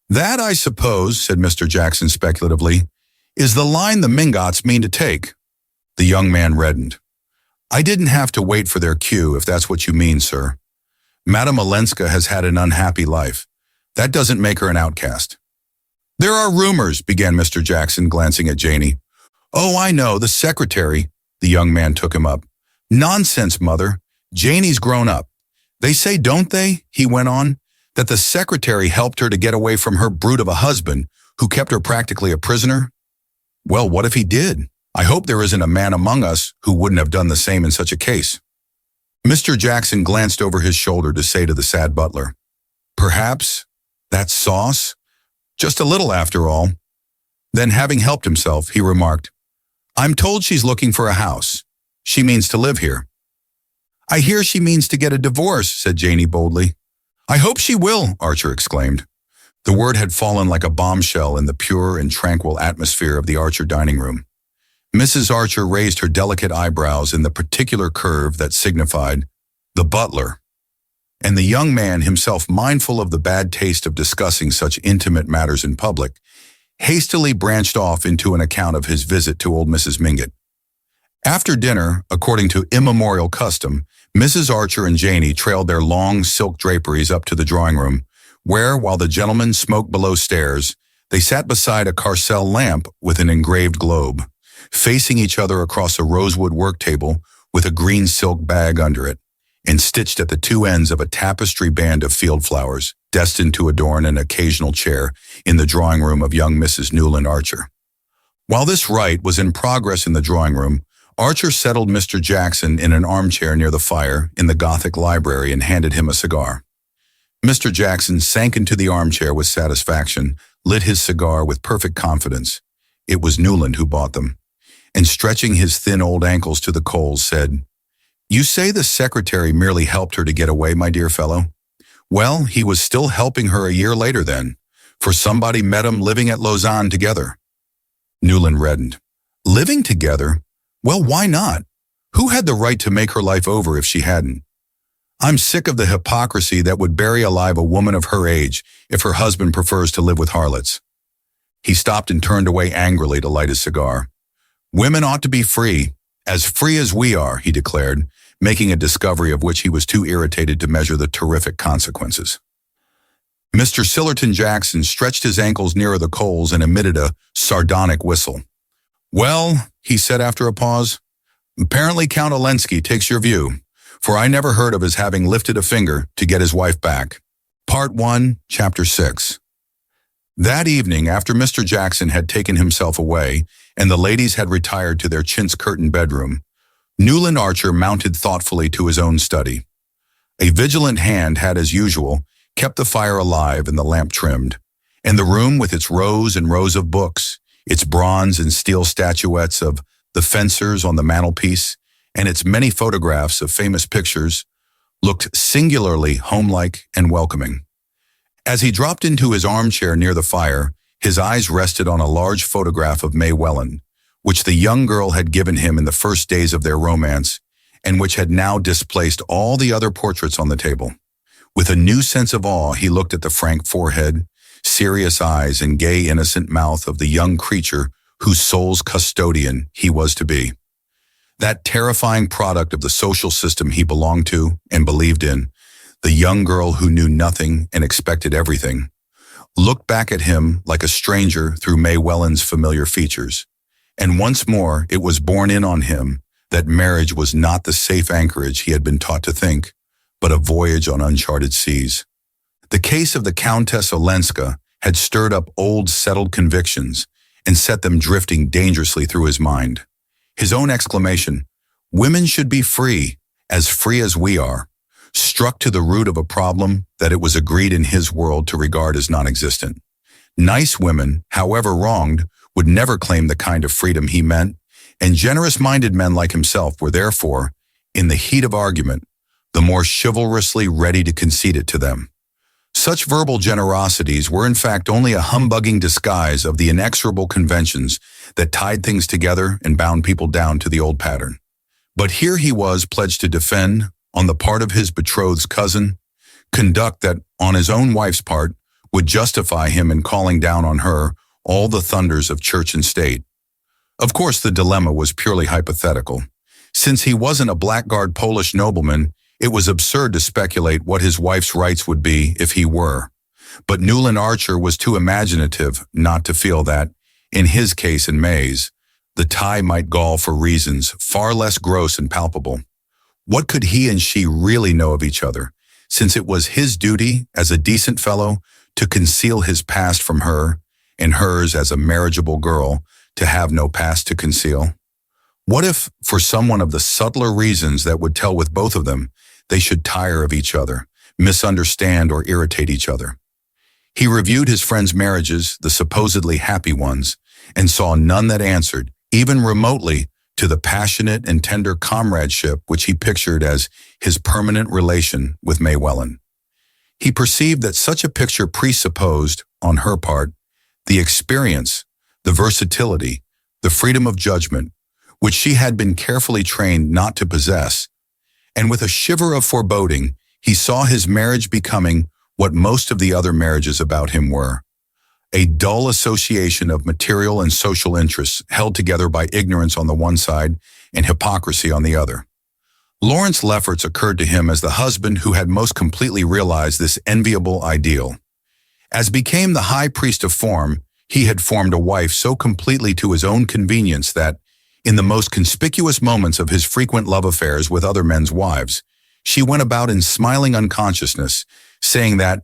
"That, I suppose," said Mr. Jackson speculatively, "is the line the Mingotts mean to take." The young man reddened. "I didn't have to wait for their cue, if that's what you mean, sir. Madame Olenska has had an unhappy life. That doesn't make her an outcast." "There are rumors," began Mr. Jackson, glancing at Janie. "Oh, I know, the secretary," the young man took him up. "Nonsense, mother. Janie's grown up. They say, don't they," he went on, "that the secretary helped her to get away from her brute of a husband who kept her practically a prisoner? Well, what if he did? I hope there isn't a man among us who wouldn't have done the same in such a case." Mr. Jackson glanced over his shoulder to say to the sad butler, "Perhaps that's sauce? Just a little, after all." Then, having helped himself, he remarked, "I'm told she's looking for a house. She means to live here." "I hear she means to get a divorce," said Janie boldly. "I hope she will," Archer exclaimed. The word had fallen like a bombshell in the pure and tranquil atmosphere of the Archer dining room. Mrs. Archer raised her delicate eyebrows in the particular curve that signified the butler, and the young man, himself mindful of the bad taste of discussing such intimate matters in public, hastily branched off into an account of his visit to old Mrs. Mingott. After dinner, according to immemorial custom, Mrs. Archer and Janie trailed their long silk draperies up to the drawing room, where, while the gentlemen smoked below stairs, They sat beside a Carcel lamp with an engraved globe, facing each other across a rosewood work table with a green silk bag under it, and stitched at the two ends of a tapestry band of field flowers, destined to adorn an occasional chair in the drawing room of young Mrs. Newland Archer. While this rite was in progress in the drawing room, Archer settled Mr. Jackson in an armchair near the fire in the Gothic library and handed him a cigar. Mr. Jackson sank into the armchair with satisfaction, lit his cigar with perfect confidence. It was Newland who bought them, and stretching his thin old ankles to the coals, said, "You say the secretary merely helped her to get away, my dear fellow? Well, he was still helping her a year later then, for somebody met 'em living at Lausanne together." Newland reddened. Living together? Well, why not? Who had the right to make her life over if she hadn't? I'm sick of the hypocrisy that would bury alive a woman of her age if her husband prefers to live with harlots. He stopped and turned away angrily to light his cigar. Women ought to be free as we are, he declared, making a discovery of which he was too irritated to measure the terrific consequences. Mr. Sillerton Jackson stretched his ankles nearer the coals and emitted a sardonic whistle. "Well," he said after a pause, "apparently Count Olenska takes your view, for I never heard of his having lifted a finger to get his wife back." Part 1, Chapter 6. That evening, after Mr. Jackson had taken himself away and the ladies had retired to their chintz-curtained bedroom, Newland Archer mounted thoughtfully to his own study. A vigilant hand had, as usual, kept the fire alive and the lamp trimmed, and the room with its rows and rows of books, its bronze and steel statuettes of the fencers on the mantelpiece, and its many photographs of famous pictures, looked singularly homelike and welcoming. As he dropped into his armchair near the fire, his eyes rested on a large photograph of May Welland, which the young girl had given him in the first days of their romance, and which had now displaced all the other portraits on the table. With a new sense of awe, he looked at the frank forehead, serious eyes, and gay, innocent mouth of the young creature whose soul's custodian he was to be. That terrifying product of the social system he belonged to and believed in, the young girl who knew nothing and expected everything, looked back at him like a stranger through May Welland's familiar features. And once more it was borne in on him that marriage was not the safe anchorage he had been taught to think, but a voyage on uncharted seas. The case of the Countess Olenska had stirred up old settled convictions and set them drifting dangerously through his mind. His own exclamation, "Women should be free as we are," struck to the root of a problem that it was agreed in his world to regard as non-existent. Nice women, however wronged, would never claim the kind of freedom he meant, and generous-minded men like himself were therefore, in the heat of argument, the more chivalrously ready to concede it to them. Such verbal generosities were in fact only a humbugging disguise of the inexorable conventions that tied things together and bound people down to the old pattern. But here he was pledged to defend, on the part of his betrothed's cousin, conduct that, on his own wife's part, would justify him in calling down on her all the thunders of church and state. Of course, the dilemma was purely hypothetical. Since he wasn't a blackguard Polish nobleman, it was absurd to speculate what his wife's rights would be if he were. But Newland Archer was too imaginative not to feel that, in his case and May's, the tie might gall for reasons far less gross and palpable. What could he and she really know of each other, since it was his duty, as a decent fellow, to conceal his past from her, and hers, as a marriageable girl, to have no past to conceal? What if, for some one of the subtler reasons that would tell with both of them, they should tire of each other, misunderstand or irritate each other? He reviewed his friends' marriages, the supposedly happy ones, and saw none that answered, even remotely, to the passionate and tender comradeship which he pictured as his permanent relation with May Welland. He perceived that such a picture presupposed, on her part, the experience, the versatility, the freedom of judgment, which she had been carefully trained not to possess, and with a shiver of foreboding, he saw his marriage becoming what most of the other marriages about him were: a dull association of material and social interests held together by ignorance on the one side and hypocrisy on the other. Lawrence Lefferts occurred to him as the husband who had most completely realized this enviable ideal. As became the high priest of form, He had formed a wife so completely to his own convenience that, in the most conspicuous moments of his frequent love affairs with other men's wives, she went about in smiling unconsciousness, saying that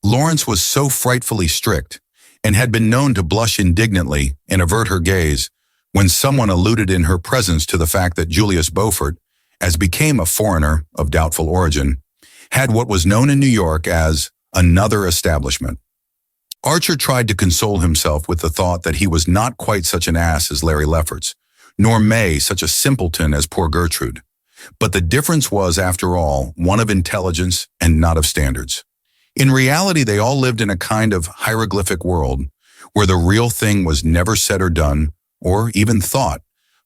Lawrence was so frightfully strict and had been known to blush indignantly and avert her gaze when someone alluded in her presence to the fact that Julius Beaufort, as became a foreigner of doubtful origin, had what was known in New York as another establishment. Archer tried to console himself with the thought that he was not quite such an ass as Larry Lefferts, nor May such a simpleton as poor Gertrude. But the difference was, after all, one of intelligence and not of standards. In reality, they all lived in a kind of hieroglyphic world where the real thing was never said or done, or even thought,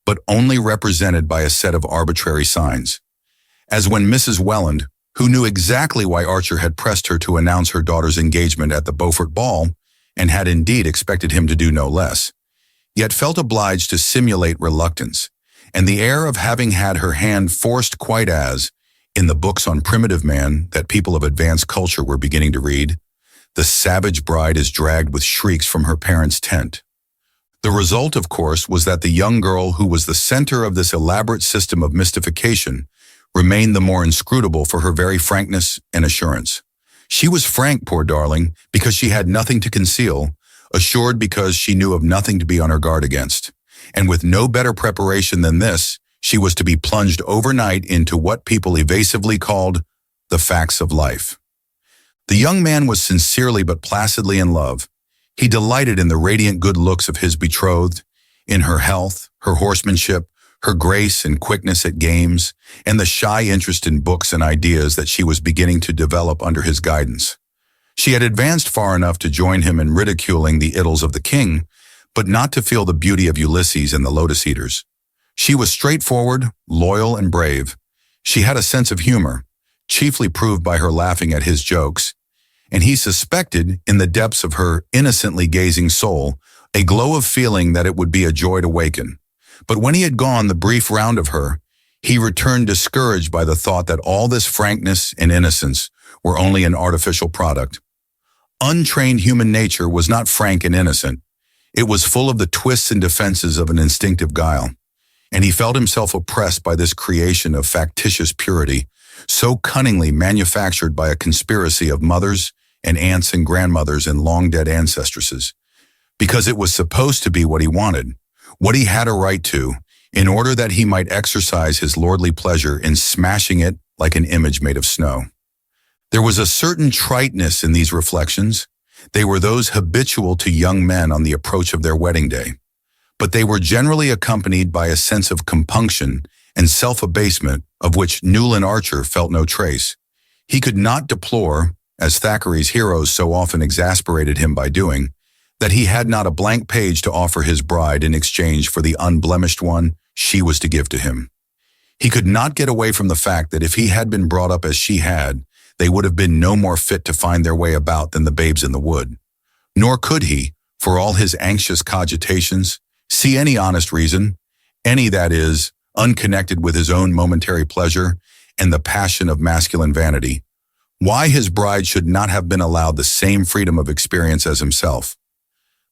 but only represented by a set of arbitrary signs. As when Mrs. Welland, who knew exactly why Archer had pressed her to announce her daughter's engagement at the Beaufort ball, and had indeed expected him to do no less, yet felt obliged to simulate reluctance, and the air of having had her hand forced quite as, in the books on primitive man that people of advanced culture were beginning to read, the savage bride is dragged with shrieks from her parents' tent. The result, of course, was that the young girl who was the center of this elaborate system of mystification remained the more inscrutable for her very frankness and assurance. She was frank, poor darling, because she had nothing to conceal, assured because she knew of nothing to be on her guard against. And with no better preparation than this, she was to be plunged overnight into what people evasively called the facts of life. The young man was sincerely but placidly in love. He delighted in the radiant good looks of his betrothed, in her health, her horsemanship, her grace and quickness at games, and the shy interest in books and ideas that she was beginning to develop under his guidance. She had advanced far enough to join him in ridiculing the idylls of the king, but not to feel the beauty of Ulysses and the Lotus Eaters. She was straightforward, loyal, and brave. She had a sense of humor, chiefly proved by her laughing at his jokes, and he suspected, in the depths of her innocently gazing soul, a glow of feeling that it would be a joy to waken. But when he had gone the brief round of her, he returned discouraged by the thought that all this frankness and innocence were only an artificial product. Untrained human nature was not frank and innocent. It was full of the twists and defenses of an instinctive guile, and he felt himself oppressed by this creation of factitious purity, so cunningly manufactured by a conspiracy of mothers and aunts and grandmothers and long-dead ancestresses, because it was supposed to be what he wanted, what he had a right to, in order that he might exercise his lordly pleasure in smashing it like an image made of snow. There was a certain triteness in these reflections. They were those habitual to young men on the approach of their wedding day, but they were generally accompanied by a sense of compunction and self-abasement of which Newland Archer felt no trace. He could not deplore, as Thackeray's heroes so often exasperated him by doing, that he had not a blank page to offer his bride in exchange for the unblemished one she was to give to him. He could not get away from the fact that if he had been brought up as she had, they would have been no more fit to find their way about than the babes in the wood. Nor could he, for all his anxious cogitations, see any honest reason, any, that is, unconnected with his own momentary pleasure and the passion of masculine vanity, why his bride should not have been allowed the same freedom of experience as himself.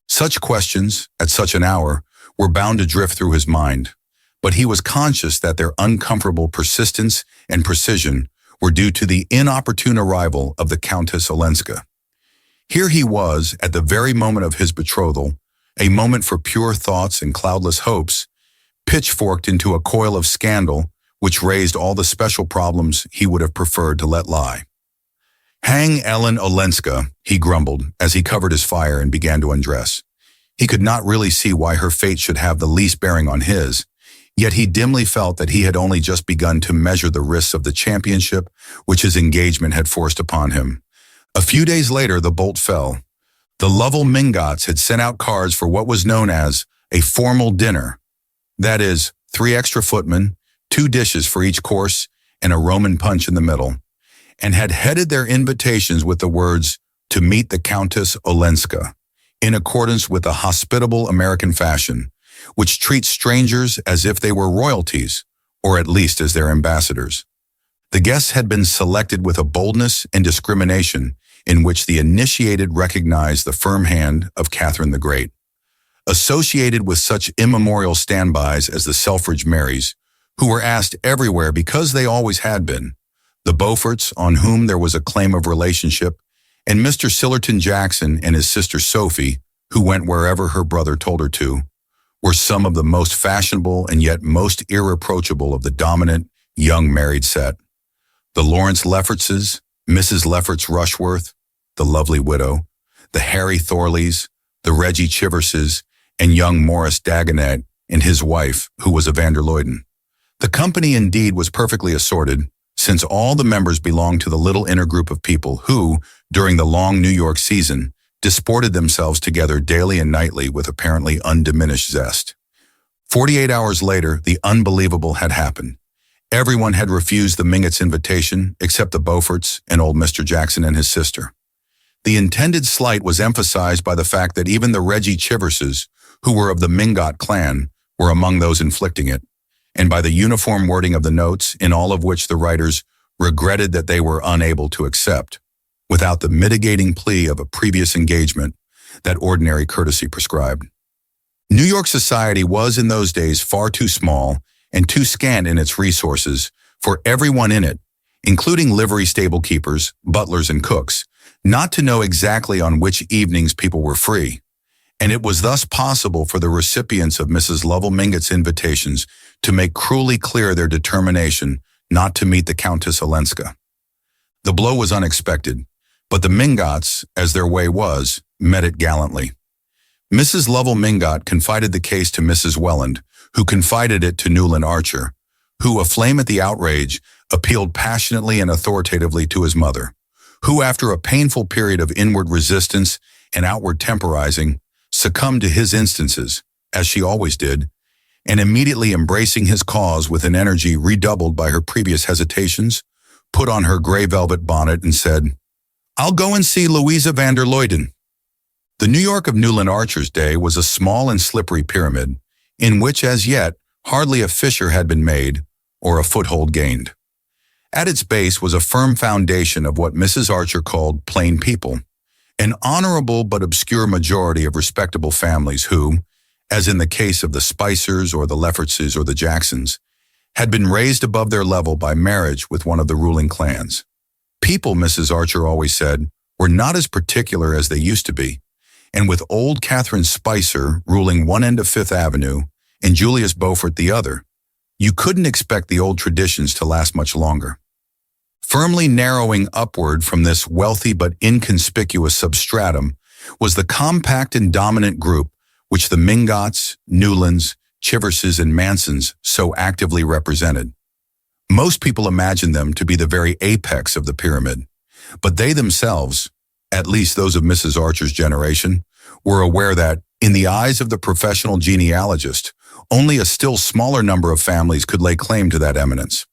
Such questions, at such an hour, were bound to drift through his mind, but he was conscious that their uncomfortable persistence and precision were due to the inopportune arrival of the Countess Olenska. Here he was, at the very moment of his betrothal, a moment for pure thoughts and cloudless hopes, pitchforked into a coil of scandal which raised all the special problems he would have preferred to let lie. "Hang Ellen Olenska," he grumbled as he covered his fire and began to undress. He could not really see why her fate should have the least bearing on his, yet he dimly felt that he had only just begun to measure the risks of the championship which his engagement had forced upon him. A few days later the bolt fell. The Lovell Mingotts had sent out cards for what was known as a formal dinner, that is, 3 extra footmen, 2 dishes for each course, and a Roman punch in the middle, and had headed their invitations with the words, "To meet the Countess Olenska," in accordance with the hospitable American fashion, which treats strangers as if they were royalties, or at least as their ambassadors. The guests had been selected with a boldness and discrimination in which the initiated recognized the firm hand of Catherine the Great. Associated with such immemorial standbys as the Selfridge Marys, who were asked everywhere because they always had been, the Beauforts, on whom there was a claim of relationship, and Mr. Sillerton Jackson and his sister Sophie, who went wherever her brother told her to, were some of the most fashionable and yet most irreproachable of the dominant young married set. The Lawrence Leffertses, Mrs. Lefferts Rushworth, the lovely widow, the Harry Thorleys, the Reggie Chiverses, and young Morris Dagonet and his wife, who was a van der Luyden. The company indeed was perfectly assorted, since all the members belonged to the little inner group of people who, during the long New York season, disported themselves together daily and nightly with apparently undiminished zest. 48 hours later, the unbelievable had happened. Everyone had refused the Mingott's invitation, except the Beauforts and old Mr. Jackson and his sister. The intended slight was emphasized by the fact that even the Reggie Chiverses, who were of the Mingott clan, were among those inflicting it, and by the uniform wording of the notes, in all of which the writers regretted that they were unable to accept, without the mitigating plea of a previous engagement that ordinary courtesy prescribed. New York society was in those days far too small and too scant in its resources for everyone in it, including livery stable keepers, butlers, and cooks, not to know exactly on which evenings people were free, and it was thus possible for the recipients of Mrs. Lovell Mingott's invitations to make cruelly clear their determination not to meet the Countess Olenska. The blow was unexpected, but the Mingotts, as their way was, met it gallantly. Mrs. Lovell Mingott confided the case to Mrs. Welland, who confided it to Newland Archer, who, aflame at the outrage, appealed passionately and authoritatively to his mother, who, after a painful period of inward resistance and outward temporizing, succumbed to his instances, as she always did, and immediately embracing his cause with an energy redoubled by her previous hesitations, put on her gray velvet bonnet and said, "I'll go and see Louisa van der Luyden." The New York of Newland Archer's day was a small and slippery pyramid, in which as yet hardly a fissure had been made or a foothold gained. At its base was a firm foundation of what Mrs. Archer called plain people, an honorable but obscure majority of respectable families who, as in the case of the Spicers or the Leffertses or the Jacksons, had been raised above their level by marriage with one of the ruling clans. People, Mrs. Archer always said, were not as particular as they used to be, and with old Catherine Spicer ruling one end of Fifth Avenue and Julius Beaufort the other, you couldn't expect the old traditions to last much longer. Firmly narrowing upward from this wealthy but inconspicuous substratum was the compact and dominant group which the Mingotts, Newlands, Chiverses, and Mansons so actively represented. Most people imagined them to be the very apex of the pyramid, but they themselves, at least those of Mrs. Archer's generation, were aware that, in the eyes of the professional genealogist, only a still smaller number of families could lay claim to that eminence.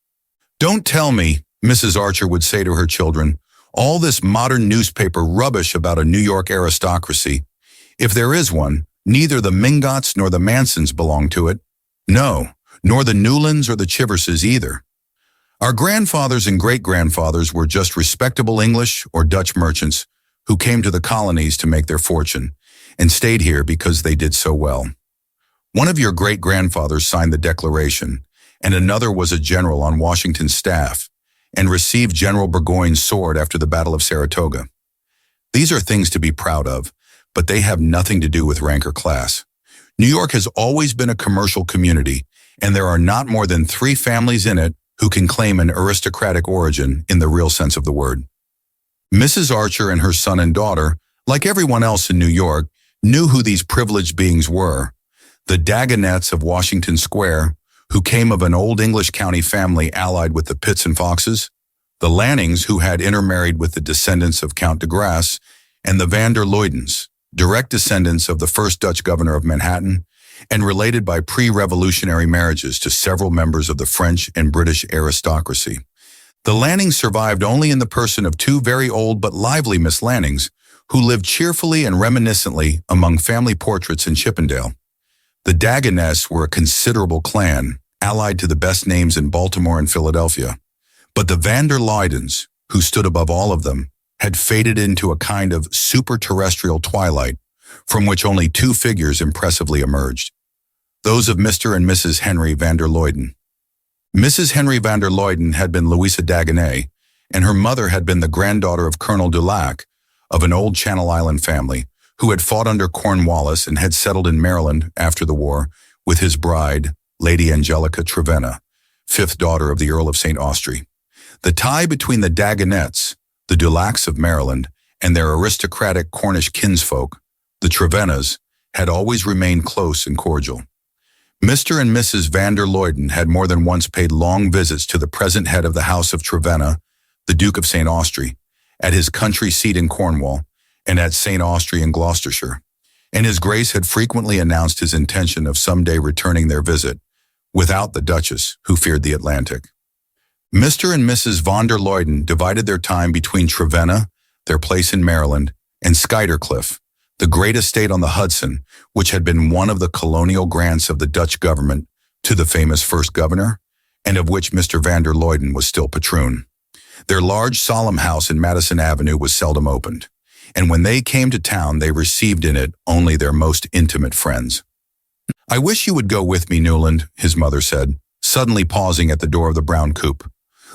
"Don't tell me," Mrs. Archer would say to her children, "all this modern newspaper rubbish about a New York aristocracy. If there is one, neither the Mingotts nor the Mansons belong to it. No, nor the Newlands or the Chiverses either. Our grandfathers and great-grandfathers were just respectable English or Dutch merchants who came to the colonies to make their fortune and stayed here because they did so well. One of your great-grandfathers signed the Declaration, and another was a general on Washington's staff and received General Burgoyne's sword after the Battle of Saratoga. These are things to be proud of, but they have nothing to do with rank or class. New York has always been a commercial community, and there are not more than 3 families in it who can claim an aristocratic origin in the real sense of the word." Mrs. Archer and her son and daughter, like everyone else in New York, knew who these privileged beings were. The Dagonets of Washington Square, who came of an old English county family allied with the Pitts and Foxes, the Lannings, who had intermarried with the descendants of Count de Grasse, and the van der Luydens, direct descendants of the first Dutch governor of Manhattan, and related by pre-revolutionary marriages to several members of the French and British aristocracy. The Lannings survived only in the person of 2 very old but lively Miss Lannings, who lived cheerfully and reminiscently among family portraits in Chippendale. The Dagonets were a considerable clan, allied to the best names in Baltimore and Philadelphia, but the van der Luydens, who stood above all of them, had faded into a kind of super-terrestrial twilight from which only two figures impressively emerged, those of Mr. and Mrs. Henry van der Luyden. Mrs. Henry van der Luyden had been Louisa Dagonet, and her mother had been the granddaughter of Colonel Dulac, of an old Channel Island family who had fought under Cornwallis and had settled in Maryland after the war with his bride, Lady Angelica Trevenna, fifth daughter of the Earl of St. Austry. The tie between the Dagonets, the Dulacs of Maryland, and their aristocratic Cornish kinsfolk, the Trevennas, had always remained close and cordial. Mr. and Mrs. van der Luyden had more than once paid long visits to the present head of the House of Trevenna, the Duke of St. Austry, at his country seat in Cornwall, and at St. Austry in Gloucestershire, and his Grace had frequently announced his intention of someday returning their visit, without the Duchess, who feared the Atlantic. Mr. and Mrs. van der Luyden divided their time between Trevenna, their place in Maryland, and Skuytercliff, the great estate on the Hudson, which had been one of the colonial grants of the Dutch government to the famous first governor, and of which Mr. van der Luyden was still patroon. Their large solemn house in Madison Avenue was seldom opened, and when they came to town they received in it only their most intimate friends. "I wish you would go with me, Newland," his mother said, suddenly pausing at the door of the brown coupe.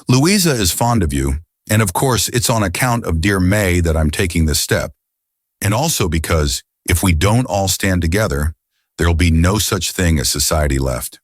"Louisa is fond of you, and of course it's on account of dear May that I'm taking this step. And also because, if we don't all stand together, there'll be no such thing as society left."